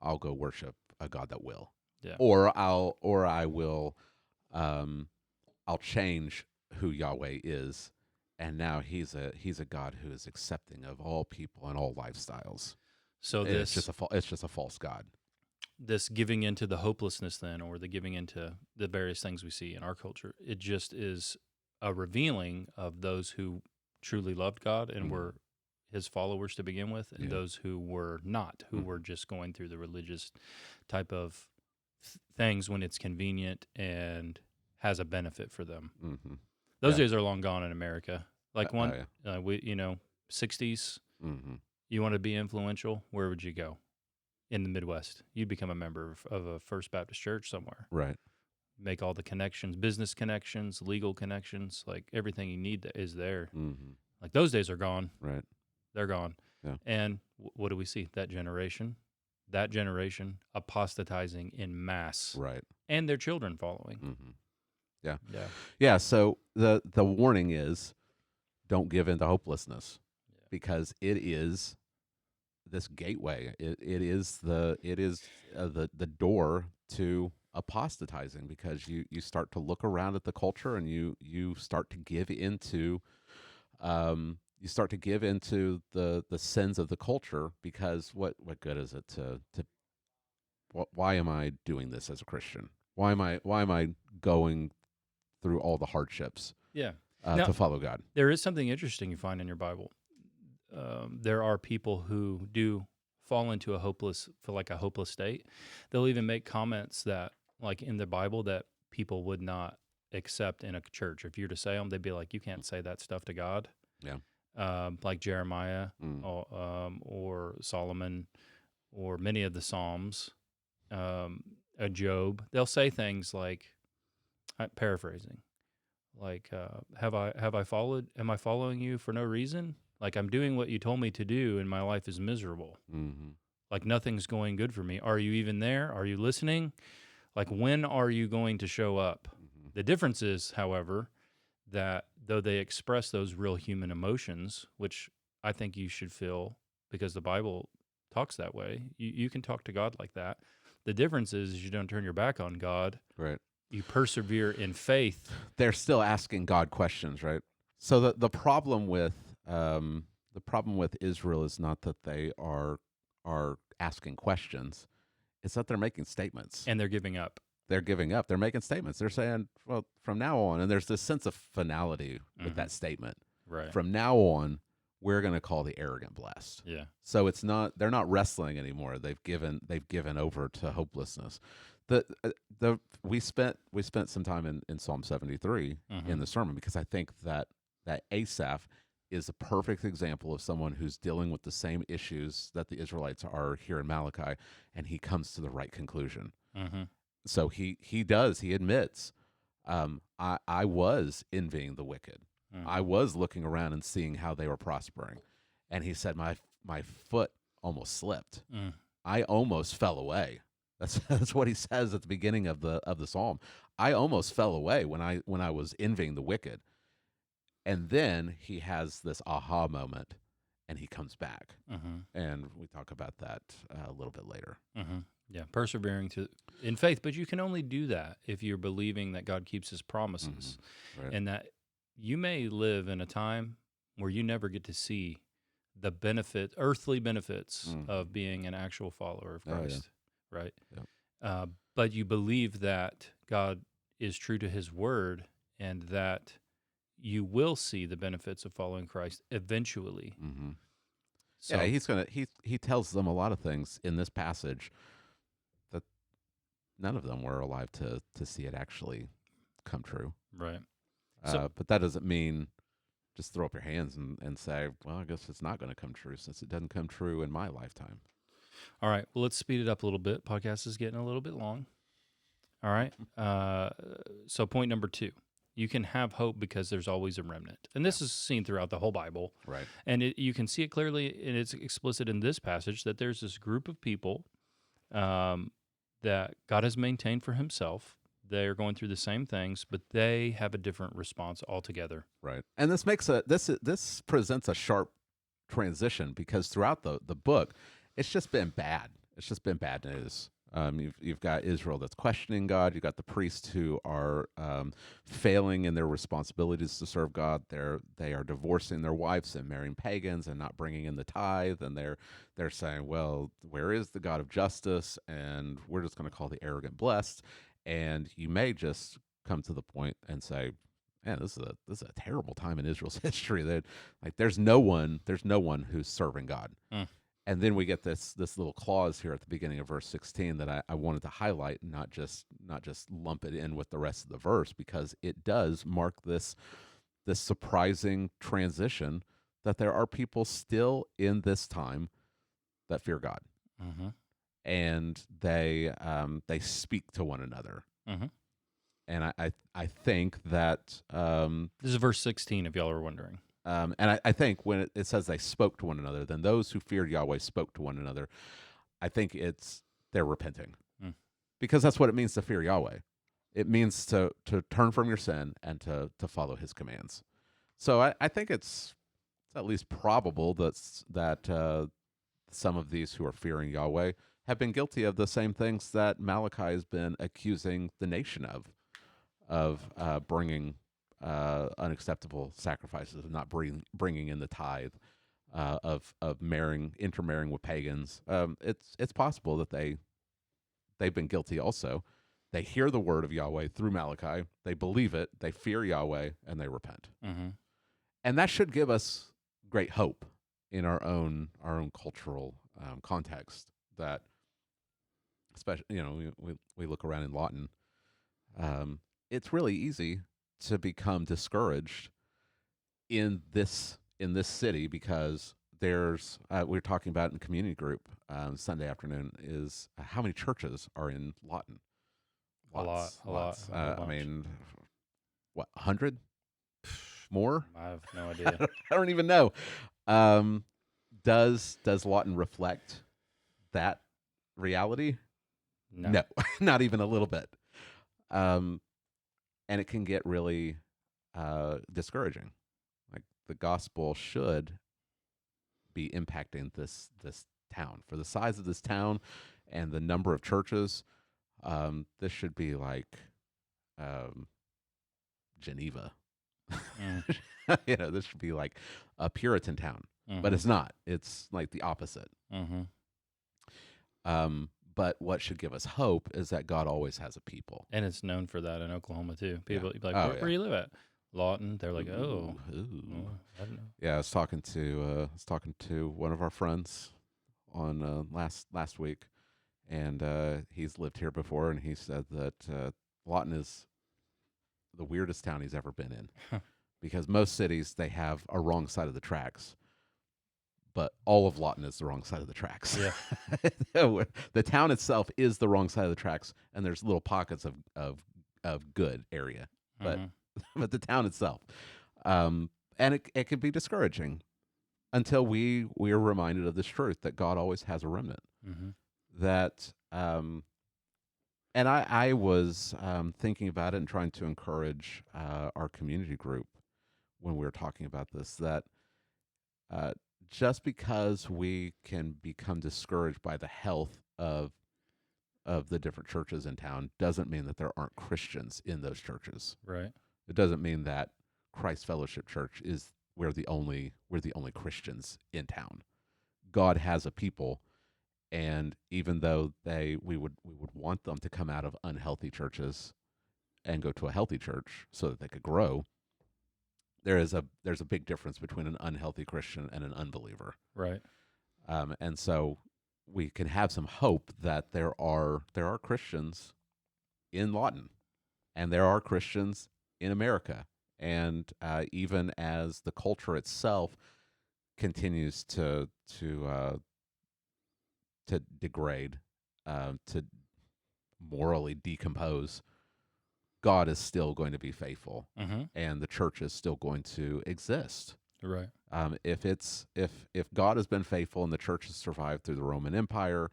I'll go worship a God that will. Yeah. Or I will I'll change who Yahweh is, and now he's a God who is accepting of all people and all lifestyles. So it's just a false God. This giving into the hopelessness then, or the giving into the various things we see in our culture, it just is a revealing of those who truly loved God and were His followers to begin with, and those who were not, who were just going through the religious type of things when it's convenient and has a benefit for them. Mm-hmm. Those days are long gone in America. Like 60s, you want to be influential, where would you go? In the Midwest. You'd become a member of a First Baptist church somewhere. Right. Make all the connections, business connections, legal connections, like everything you need is there. Mm-hmm. Like those days are gone. Right. They're gone. Yeah. And what do we see? That generation apostatizing in mass. Right. And their children following. Mm-hmm. Yeah. Yeah. Yeah. So the warning is, don't give in to hopelessness, because it is this gateway. It is the door to apostatizing, because you start to look around at the culture and you start to give into the sins of the culture, because what good is it why am I doing this as a Christian? Why am I going through all the hardships now, to follow God? There is something interesting you find in your Bible. There are people who do fall into a hopeless state. They'll even make comments that, like in the Bible, that people would not accept in a church. If you were to say them, they'd be like, you can't say that stuff to God. Yeah. Like Jeremiah or Solomon or many of the Psalms, Job. They'll say things like, paraphrasing, Like, have I followed? Am I following you for no reason? Like, I'm doing what you told me to do, and my life is miserable. Mm-hmm. Like, nothing's going good for me. Are you even there? Are you listening? Like, when are you going to show up? Mm-hmm. The difference is, however, that though they express those real human emotions, which I think you should feel because the Bible talks that way, you can talk to God like that. The difference is you don't turn your back on God. Right. You persevere in faith. They're still asking God questions, right? So the problem with Israel is not that they are asking questions; it's that they're making statements. And they're giving up. They're giving up. They're making statements. They're saying, "Well, from now on," and there's this sense of finality with that statement. Right. From now on, we're going to call the arrogant blessed. Yeah. So it's not, they're not wrestling anymore. They've given over to hopelessness. We spent some time in Psalm 73 in the sermon, because I think that Asaph is a perfect example of someone who's dealing with the same issues that the Israelites are here in Malachi, and he comes to the right conclusion. Mm-hmm. So he admits, I was envying the wicked. Mm-hmm. I was looking around and seeing how they were prospering. And he said, my foot almost slipped. Mm. I almost fell away. That's what he says at the beginning of the psalm. I almost fell away when I was envying the wicked. And then he has this aha moment, and he comes back. Mm-hmm. And we talk about that a little bit later. Mm-hmm. Yeah, persevering in faith, but you can only do that if you're believing that God keeps His promises, Right. and that you may live in a time where you never get to see the earthly benefits of being an actual follower of Christ, right? Yep. But you believe that God is true to His word, and that you will see the benefits of following Christ eventually. Mm-hmm. So, yeah, he tells them a lot of things in this passage that none of them were alive to see it actually come true. right. But that doesn't mean just throw up your hands and say, well, I guess it's not going to come true, since it doesn't come true in my lifetime. All right. Well, let's speed it up a little bit. Podcast is getting a little bit long. All right. So point number 2, you can have hope because there's always a remnant. And this is seen throughout the whole Bible. Right. And you can see it clearly, and it's explicit in this passage, that there's this group of people that God has maintained for Himself. They're going through the same things, but they have a different response altogether. Right. And this makes this presents a sharp transition, because throughout the book, it's just been bad. It's just been bad news. You've got Israel that's questioning God. You've got the priests who are failing in their responsibilities to serve God. They are divorcing their wives and marrying pagans and not bringing in the tithe. And they're saying, well, where is the God of justice? And we're just going to call the arrogant blessed. And you may just come to the point and say, man, this is a terrible time in Israel's history. That, like, there's no one who's serving God. And then we get this little clause here at the beginning of verse 16 that I wanted to highlight, and not just lump it in with the rest of the verse, because it does mark this surprising transition, that there are people still in this time that fear God. Mm-hmm. And they speak to one another. Mm-hmm. And I think that this is verse 16, if y'all are wondering. And I think when it says they spoke to one another, then those who feared Yahweh spoke to one another. I think they're repenting, because that's what it means to fear Yahweh. It means to turn from your sin and to follow His commands. So I think it's at least probable that some of these who are fearing Yahweh have been guilty of the same things that Malachi has been accusing the nation of bringing unacceptable sacrifices, of not bringing in the tithe, of intermarrying with pagans. It's possible that they've been guilty also. They hear the word of Yahweh through Malachi, they believe it, they fear Yahweh, and they repent. Mm-hmm. And that should give us great hope in our own cultural context. That, especially, we look around in Lawton, it's really easy to become discouraged in this city, because there's we were talking about in community group Sunday afternoon, is how many churches are in Lawton. A lot. I mean, what, 100 more? I have no idea. I don't even know. Um, does Lawton reflect that reality? No, not even a little bit. And it can get really discouraging. Like the gospel should be impacting this town. For the size of this town and the number of churches, this should be like Geneva. This should be like a Puritan town, but it's not. It's like the opposite. But what should give us hope is that God always has a people, and it's known for that in Oklahoma too. People be like, where you live at? Lawton. They're like, oh, I don't know. Yeah, I was talking to one of our friends on last week, and he's lived here before, and he said that Lawton is the weirdest town he's ever been in, because most cities, they have a wrong side of the tracks, but all of Lawton is the wrong side of the tracks. Yeah. The town itself is the wrong side of the tracks, and there's little pockets of good area, but but the town itself, and it can be discouraging until we are reminded of this truth that God always has a remnant. That and I was thinking about it and trying to encourage our community group when we were talking about this, that just because we can become discouraged by the health of the different churches in town doesn't mean that there aren't Christians in those churches. Right. It doesn't mean that Christ Fellowship Church is we're the only Christians in town. God has a people, and even though we would want them to come out of unhealthy churches and go to a healthy church so that they could grow, there's a big difference between an unhealthy Christian and an unbeliever. Right. And so we can have some hope that there are Christians in Lawton, and there are Christians in America. And even as the culture itself continues to degrade, to morally decompose, God is still going to be faithful, and the church is still going to exist. Right. If God has been faithful and the church has survived through the Roman Empire,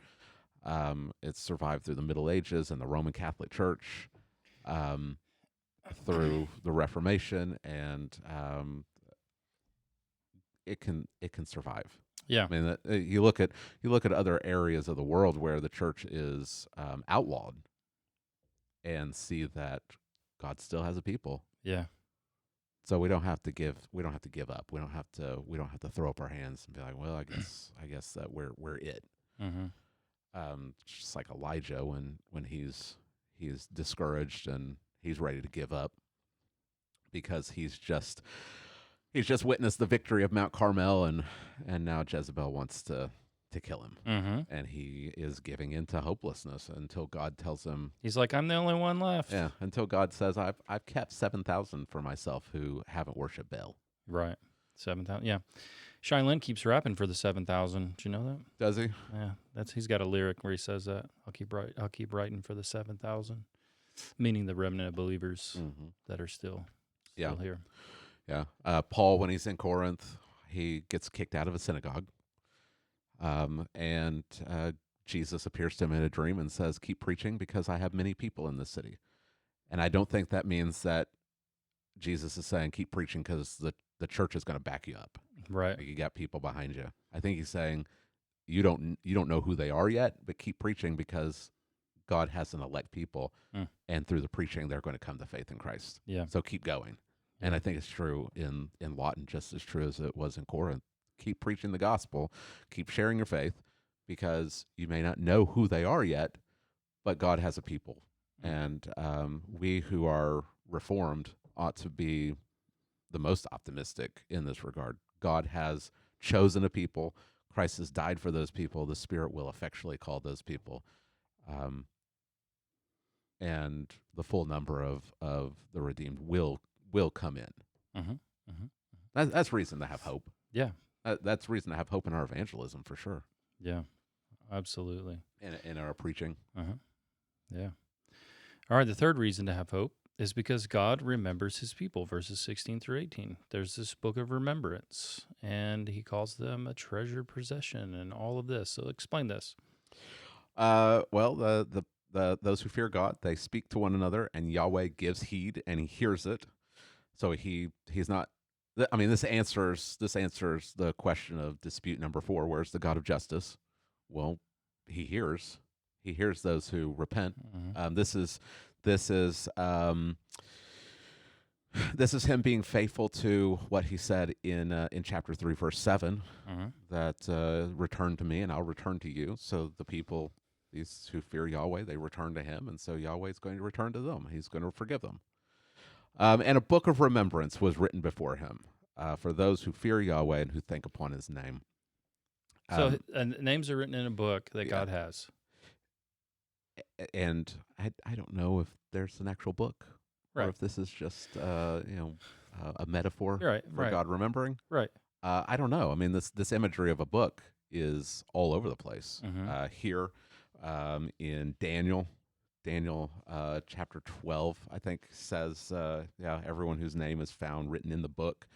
it's survived through the Middle Ages and the Roman Catholic Church, through the Reformation, and it can survive. Yeah. I mean, you look at other areas of the world where the church is outlawed, and see that God still has a people. Yeah. So we don't have to give up. We don't have to throw up our hands and be like, well, I guess that we're it. Just like Elijah when he's discouraged and he's ready to give up because he's just witnessed the victory of Mount Carmel, and now Jezebel wants to kill him, and he is giving into hopelessness until God tells him, he's like, I'm the only one left. Yeah, until God says, I've kept 7,000 for myself who haven't worshipped Baal. Right. 7,000. Yeah. Shine Lin keeps rapping for the 7,000. Do you know that? Does he? Yeah. He's got a lyric where he says that. I'll keep writing for the 7,000, meaning the remnant of believers that are still here. Yeah. Paul, when he's in Corinth, he gets kicked out of a synagogue. And Jesus appears to him in a dream and says, keep preaching because I have many people in this city. And I don't think that means that Jesus is saying keep preaching because the church is going to back you up. Right. Like you got people behind you. I think he's saying you don't know who they are yet, but keep preaching because God has an elect people, and through the preaching they're going to come to faith in Christ. Yeah. So keep going. And I think it's true in Lawton, just as true as it was in Corinth. Keep preaching the gospel, keep sharing your faith, because you may not know who they are yet, but God has a people. And we who are Reformed ought to be the most optimistic in this regard. God has chosen a people. Christ has died for those people. The Spirit will effectually call those people. And the full number of the redeemed will come in. That's reason to have hope. Yeah. That's reason to have hope in our evangelism for sure. Yeah, absolutely. In our preaching. Yeah. All right. The third reason to have hope is because God remembers his people, verses 16 through 18. There's this book of remembrance, and he calls them a treasured possession and all of this. So explain this. Well, those who fear God, they speak to one another, and Yahweh gives heed, and he hears it. So he's not. I mean, this answers the question of dispute number 4. Where's the God of justice? Well, he hears those who repent. Mm-hmm. This is him being faithful to what he said in chapter 3, verse 7, that return to me and I'll return to you. So the people, these who fear Yahweh, they return to him, and so Yahweh is going to return to them. He's going to forgive them. And a book of remembrance was written before him for those who fear Yahweh and who think upon his name. So names are written in a book that God has. And I don't know if there's an actual book, right, or if this is just a metaphor for God remembering. Right. I don't know. I mean, this imagery of a book is all over the place. Here in Daniel chapter 12, I think, says, everyone whose name is found written in the book.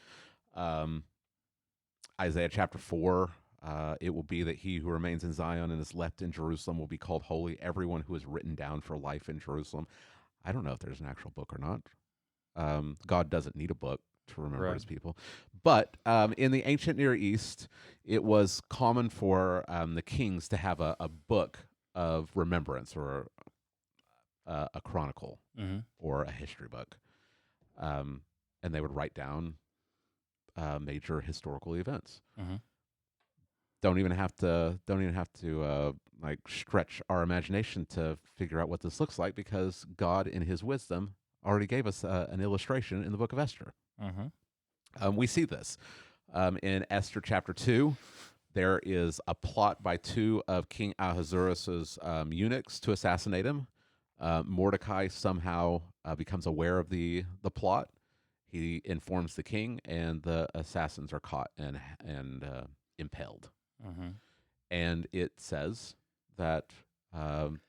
Isaiah chapter 4, it will be that he who remains in Zion and is left in Jerusalem will be called holy, everyone who is written down for life in Jerusalem. I don't know if there's an actual book or not. God doesn't need a book to remember his people. But in the ancient Near East, it was common for the kings to have a book of remembrance, or a chronicle, or a history book. And they would write down major historical events. Don't even have to like stretch our imagination to figure out what this looks like, because God in his wisdom already gave us an illustration in the book of Esther. We see this in Esther chapter 2. There is a plot by 2 of King Ahasuerus' eunuchs to assassinate him. Mordecai somehow becomes aware of the plot. He informs the king, and the assassins are caught and impaled. And it says that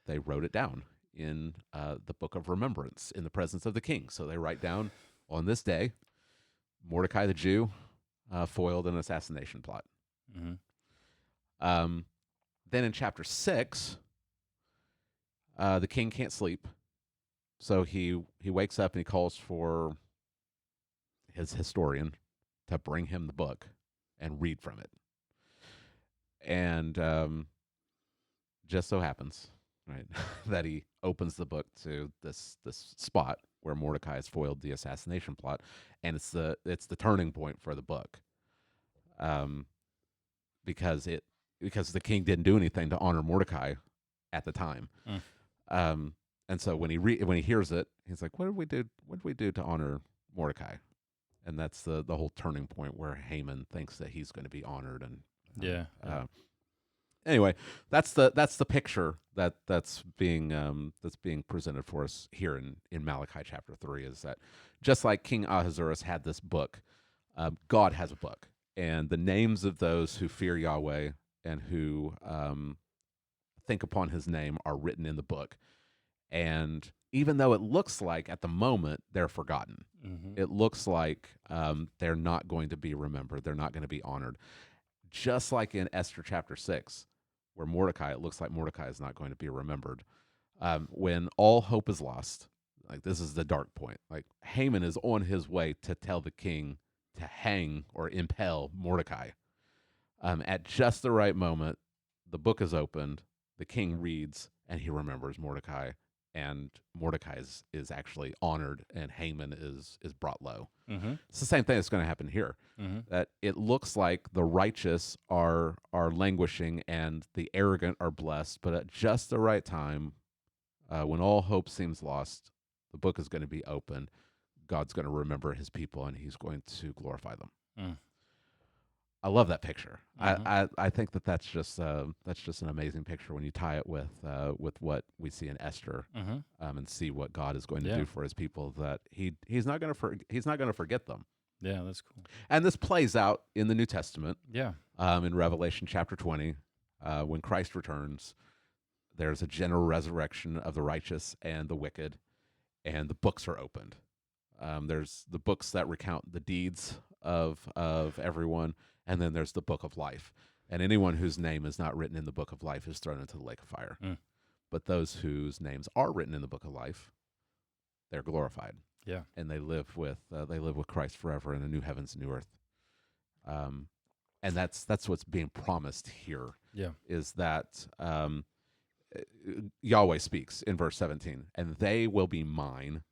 they wrote it down in the book of remembrance in the presence of the king. So they write down, on this day, Mordecai the Jew foiled an assassination plot. Then in chapter 6, the king can't sleep. So he wakes up and he calls for his historian to bring him the book and read from it. And just so happens, right, that he opens the book to this spot where Mordecai has foiled the assassination plot, and it's the turning point for the book, because the king didn't do anything to honor Mordecai at the time, and so when he hears it, he's like, "What did we do? What did we do to honor Mordecai?" And that's the whole turning point where Haman thinks that he's going to be honored, and anyway, that's the picture that's being presented for us here in Malachi chapter 3, is that just like King Ahasuerus had this book, God has a book, and the names of those who fear Yahweh and who think upon his name are written in the book. And even though it looks like at the moment they're forgotten, it looks like they're not going to be remembered, they're not going to be honored. Just like in Esther chapter 6, where it looks like Mordecai is not going to be remembered. When all hope is lost, like this is the dark point. Like Haman is on his way to tell the king to hang or impale Mordecai. At just the right moment, the book is opened, the king reads, and he remembers Mordecai. And Mordecai is actually honored, and Haman is brought low. It's the same thing that's going to happen here. That it looks like the righteous are languishing and the arrogant are blessed, but at just the right time, when all hope seems lost, the book is going to be opened. God's going to remember his people, and he's going to glorify them. I love that picture. I think that's just an amazing picture when you tie it with what we see in Esther, and see what God is going to do for his people. That he's not going to forget them. Yeah, that's cool. And this plays out in the New Testament. Yeah. In Revelation chapter 20, when Christ returns, there's a general resurrection of the righteous and the wicked, and the books are opened. There's the books that recount the deeds of everyone, and then there's the book of life. And anyone whose name is not written in the book of life is thrown into the lake of fire. Mm. But those whose names are written in the book of life, they're glorified. Yeah. And they live with Christ forever in the new heavens and new earth. And that's what's being promised here. Yeah. Is that Yahweh speaks in verse 17, and they will be mine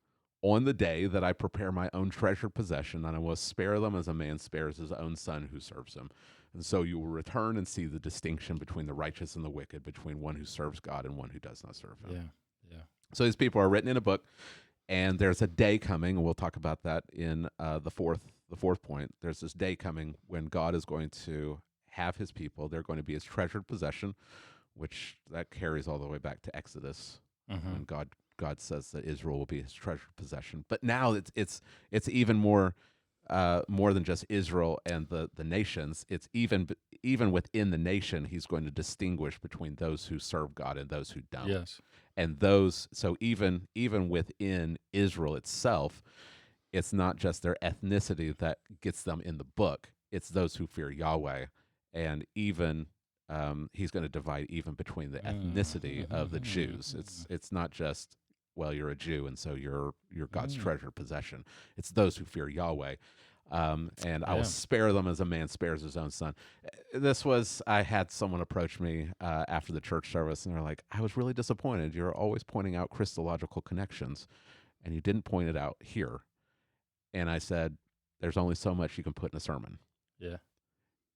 on the day that I prepare my own treasured possession, and I will spare them as a man spares his own son who serves him. And so you will return and see the distinction between the righteous and the wicked, between one who serves God and one who does not serve him. Yeah. So these people are written in a book, and there's a day coming, and we'll talk about that in the fourth point. There's this day coming when God is going to have his people. They're going to be his treasured possession, which that carries all the way back to Exodus, when God says that Israel will be his treasured possession. But now it's even more than just Israel and the nations. It's even within the nation, he's going to distinguish between those who serve God and those who don't. Yes. And so even within Israel itself, it's not just their ethnicity that gets them in the book. It's those who fear Yahweh, and even he's going to divide even between the ethnicity of the Jews. It's not just, well, you're a Jew, and so you're God's treasured possession. It's those who fear Yahweh. And I will spare them as a man spares his own son. I had someone approach me after the church service, and they're like, I was really disappointed. You're always pointing out Christological connections, and you didn't point it out here. And I said, there's only so much you can put in a sermon. Yeah.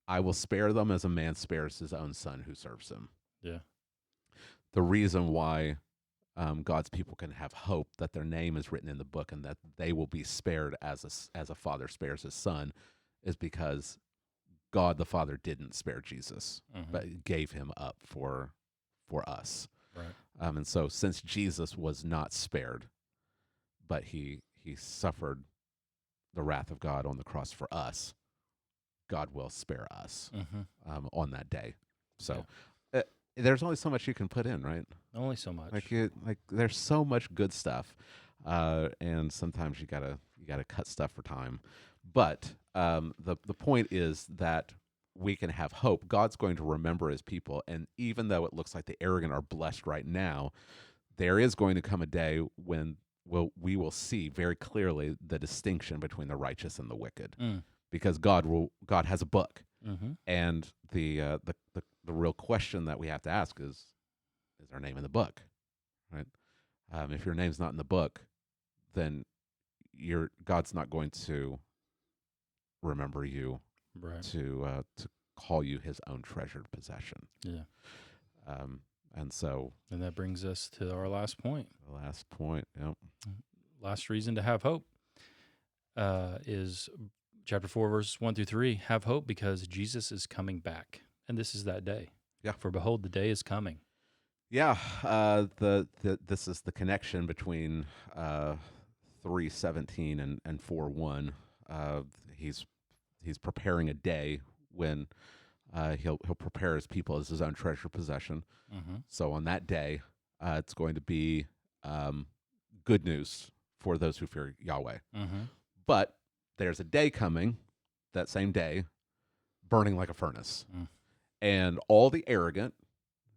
I will spare them as a man spares his own son who serves him. Yeah. The reason why God's people can have hope that their name is written in the book and that they will be spared as a father spares his son is because God the Father didn't spare Jesus, but gave him up for us. Right. And so since Jesus was not spared, but he suffered the wrath of God on the cross for us, God will spare us on that day. So there's only so much you can put in, right? Only so much. Like there's so much good stuff, and sometimes you gotta cut stuff for time. But the point is that we can have hope. God's going to remember his people, and even though it looks like the arrogant are blessed right now, there is going to come a day when we will see very clearly the distinction between the righteous and the wicked, because God has a book, and the real question that we have to ask is our name in the book, right? If your name's not in the book, then God's not going to remember you, right, to call you his own treasured possession. Yeah. And that brings us to our last point. The last point, yep. Last reason to have hope is chapter 4, verses 1 through 3. Have hope because Jesus is coming back, and this is that day. Yeah. For behold, the day is coming. Yeah. This is the connection between 3:17 and 4:1. He's preparing a day when he'll prepare his people as his own treasured possession. So on that day, it's going to be good news for those who fear Yahweh. But there's a day coming, that same day, burning like a furnace. And all the arrogant,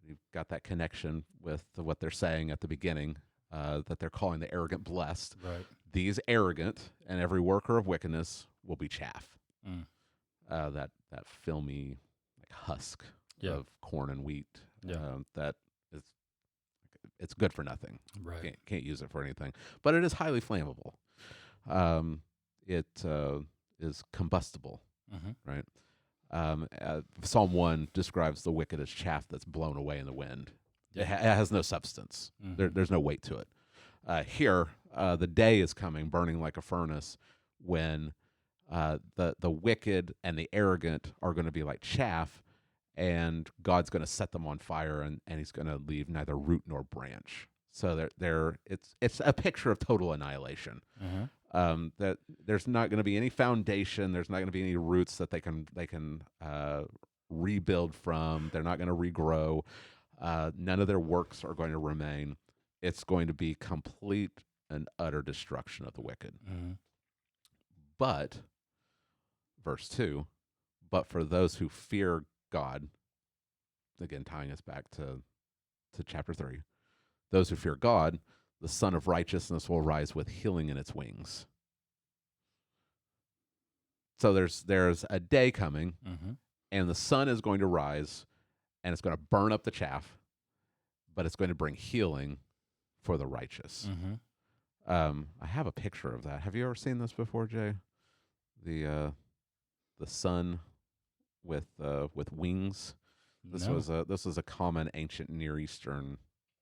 you've got that connection with what they're saying at the beginning, that they're calling the arrogant blessed. Right. These arrogant and every worker of wickedness will be chaff. That filmy husk of corn and wheat. That is, it's good for nothing. Right. Can't use it for anything. But it is highly flammable. It is combustible. Right. Psalm 1 describes the wicked as chaff that's blown away in the wind. It has no substance. There's no weight to it. Here, the day is coming, burning like a furnace, when the wicked and the arrogant are going to be like chaff, and God's going to set them on fire, and he's going to leave neither root nor branch. So it's a picture of total annihilation. That there's not going to be any foundation. There's not going to be any roots that they can rebuild from. They're not going to regrow. None of their works are going to remain. It's going to be complete an utter destruction of the wicked. Mm-hmm. But, verse 2, but for those who fear God, again tying us back to chapter 3, those who fear God, the Son of Righteousness will rise with healing in its wings. So there's a day coming, Mm-hmm. and the sun is going to rise, and it's going to burn up the chaff, but it's going to bring healing for the righteous. Mm-hmm. I have a picture of that. Have you ever seen this before, Jay? The sun with wings. This No. was a common ancient Near Eastern.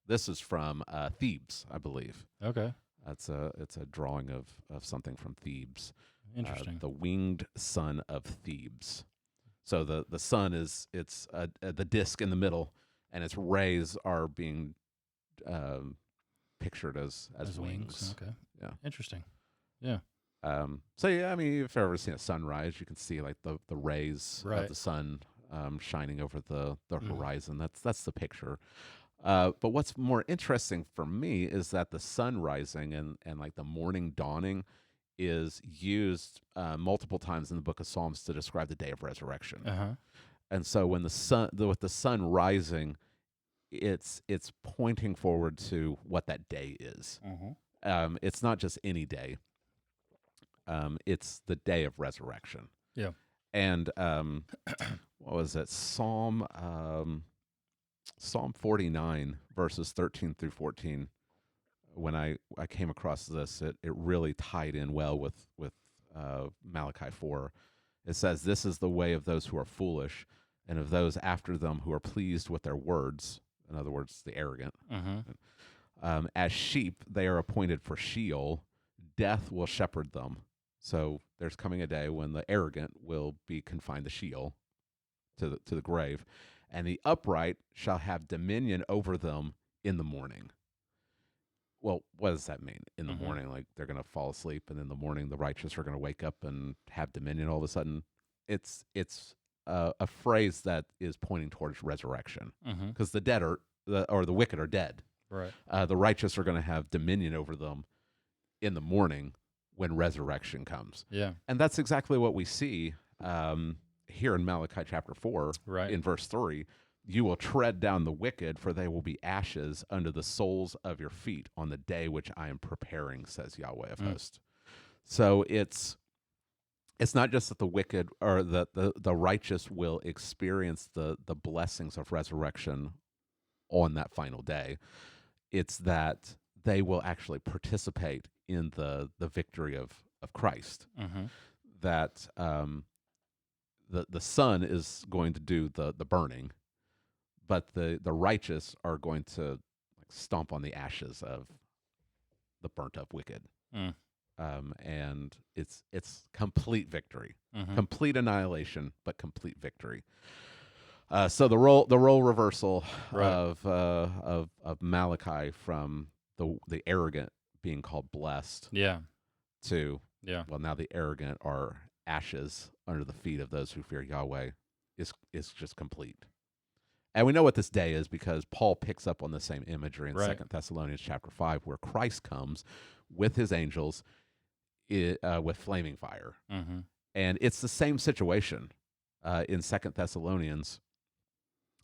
This is from Thebes, I believe. Okay. It's a drawing of something from Thebes. Interesting. The winged sun of Thebes. So the sun is the disc in the middle, and its rays are being pictured as wings. Okay. Yeah. Interesting. Yeah. So yeah, I mean, if you've ever seen a sunrise, you can see like the rays Right. of the sun shining over the Mhm. horizon. That's the picture. But what's more interesting for me is that the sun rising and like the morning dawning is used multiple times in the book of Psalms to describe the day of resurrection. Uh-huh. And so when with the sun rising, it's pointing forward to what that day is. Mm-hmm. It's not just any day. It's the day of resurrection. Yeah. And what was it? Psalm 49 verses 13 through 14. When I came across this, it really tied in well with Malachi 4. It says, "This is the way of those who are foolish, and of those after them who are pleased with their words." In other words, the arrogant. Mm-hmm. As sheep, they are appointed for Sheol. Death will shepherd them. So there's coming a day when the arrogant will be confined to Sheol, to the grave, and the upright shall have dominion over them in the morning. Well, what does that mean? In the Mhm. morning, like they're going to fall asleep, and in the morning, the righteous are going to wake up and have dominion all of a sudden. It's a phrase that is pointing towards resurrection, Mm-hmm. because the dead or the wicked are dead. Right. The righteous are going to have dominion over them in the morning when resurrection comes. Yeah. And that's exactly what we see here in Malachi chapter 4, Right. in verse 3. You will tread down the wicked, for they will be ashes under the soles of your feet on the day which I am preparing, says Yahweh of hosts. So it's not just that the wicked or the righteous will experience the blessings of resurrection on that final day. It's that they will actually participate in the victory of Christ. Mm-hmm. That the sun is going to do the burning, but the righteous are going to like stomp on the ashes of the burnt up wicked. Mm. And it's complete victory, Mm-hmm. complete annihilation, but complete victory. So the role reversal Right. of Malachi from the arrogant being called blessed Yeah. to, Yeah. well, now the arrogant are ashes under the feet of those who fear Yahweh is just complete. And we know what this day is because Paul picks up on the same imagery in Right. 2 Thessalonians chapter 5, where Christ comes with his angels with flaming fire. Mm-hmm. And it's the same situation in 2 Thessalonians.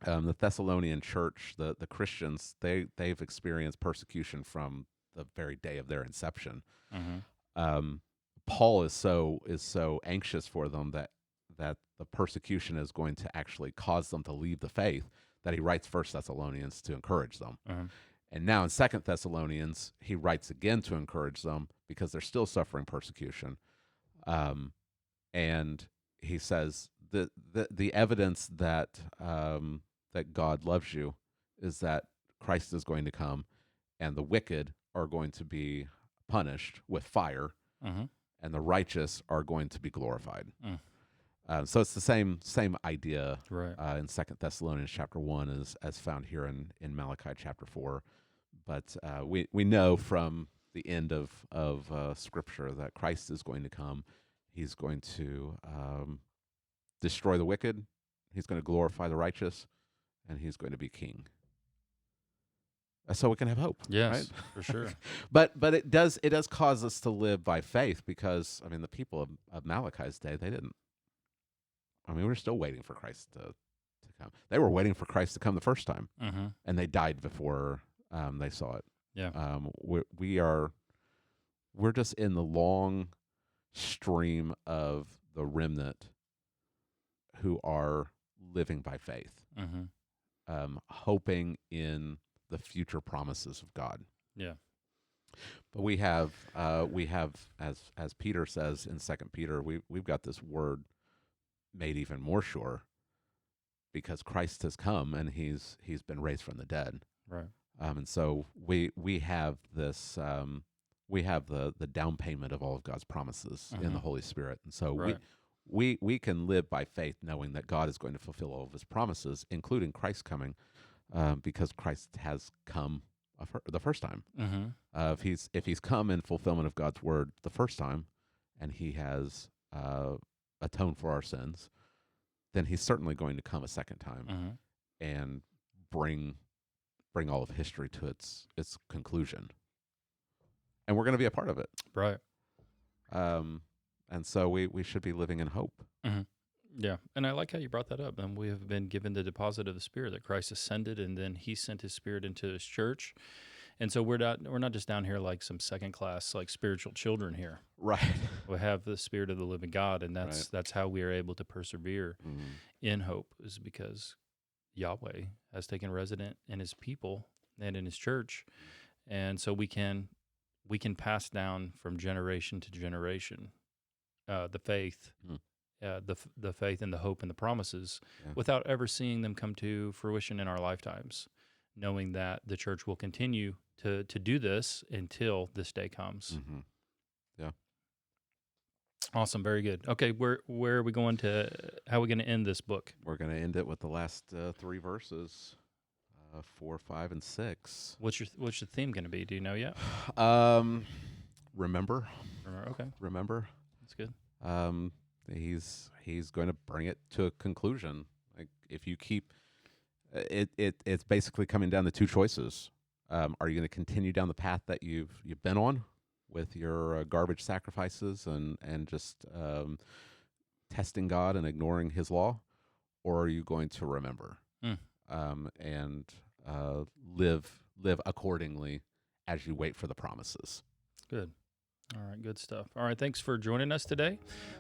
The Thessalonian church, the Christians, they've experienced persecution from the very day of their inception. Mm-hmm. Paul is so anxious for them that the persecution is going to actually cause them to leave the faith, that he writes 1 Thessalonians to encourage them. Mm-hmm. And now in 2 Thessalonians, he writes again to encourage them because they're still suffering persecution. And he says the evidence that that God loves you is that Christ is going to come, and the wicked are going to be punished with fire, Mm-hmm. and the righteous are going to be glorified. Mm. So it's the same idea Right. in 2 Thessalonians chapter 1 as found here in Malachi chapter 4. But we know from the end of Scripture that Christ is going to come. He's going to destroy the wicked. He's going to glorify the righteous, and he's going to be king. so we can have hope. Yes, right? for sure. But it does cause us to live by faith, because I mean the people of Malachi's day, they didn't. I mean, we're still waiting for Christ to come. They were waiting for Christ to come the first time, and they died before they saw it. Yeah. We're just in the long stream of the remnant who are living by faith, hoping in the future promises of God. Yeah. But we have as Peter says in 2 Peter, we've got this word made even more sure, because Christ has come and he's been raised from the dead. Right. And so we have this we have the down payment of all of God's promises in the Holy Spirit. And so Right. we can live by faith, knowing that God is going to fulfill all of his promises, including Christ coming, because Christ has come the first time. If he's come in fulfillment of God's word the first time, and he has atoned for our sins, then he's certainly going to come a second time and bring all of history to its conclusion, and we're going to be a part of it. Right. And so we should be living in hope. Yeah, and I like how you brought that up. And we have been given the deposit of the Spirit, that Christ ascended, and then he sent his Spirit into his church. And so we're not just down here like some second class, like spiritual children here. Right. We have the Spirit of the living God, and that's how we are able to persevere in hope, is because Yahweh has taken resident in his people and in his church. And so we can pass down from generation to generation the faith, the faith and the hope and the promises, without ever seeing them come to fruition in our lifetimes, knowing that the church will continue to do this until this day comes. Yeah. Awesome. Very good. Okay, where are we going to? How are we going to end this book? We're going to end it with the last 3 verses, 4, 5, and 6. What's your theme going to be? Do you know yet? Remember. Okay. Remember. That's good. He's going to bring it to a conclusion. Like, if you keep it's basically coming down to 2 choices. Are you going to continue down the path that you've been on with your garbage sacrifices and just testing God and ignoring his law, or are you going to remember and live accordingly as you wait for the promises? Good. All right, good stuff. All right, thanks for joining us today.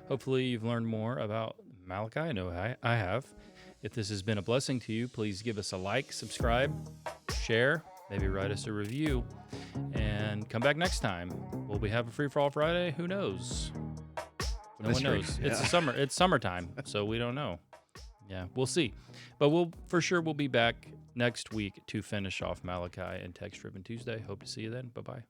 Hopefully you've learned more about Malachi. I know I have. If this has been a blessing to you, please give us a like, subscribe, share, maybe write us a review, and come back next time. Will we have a Free For All Friday? Who knows? No one knows. Yeah. It's summertime, so we don't know. Yeah, we'll see. But we'll be back next week to finish off Malachi and Text Driven Tuesday. Hope to see you then. Bye-bye.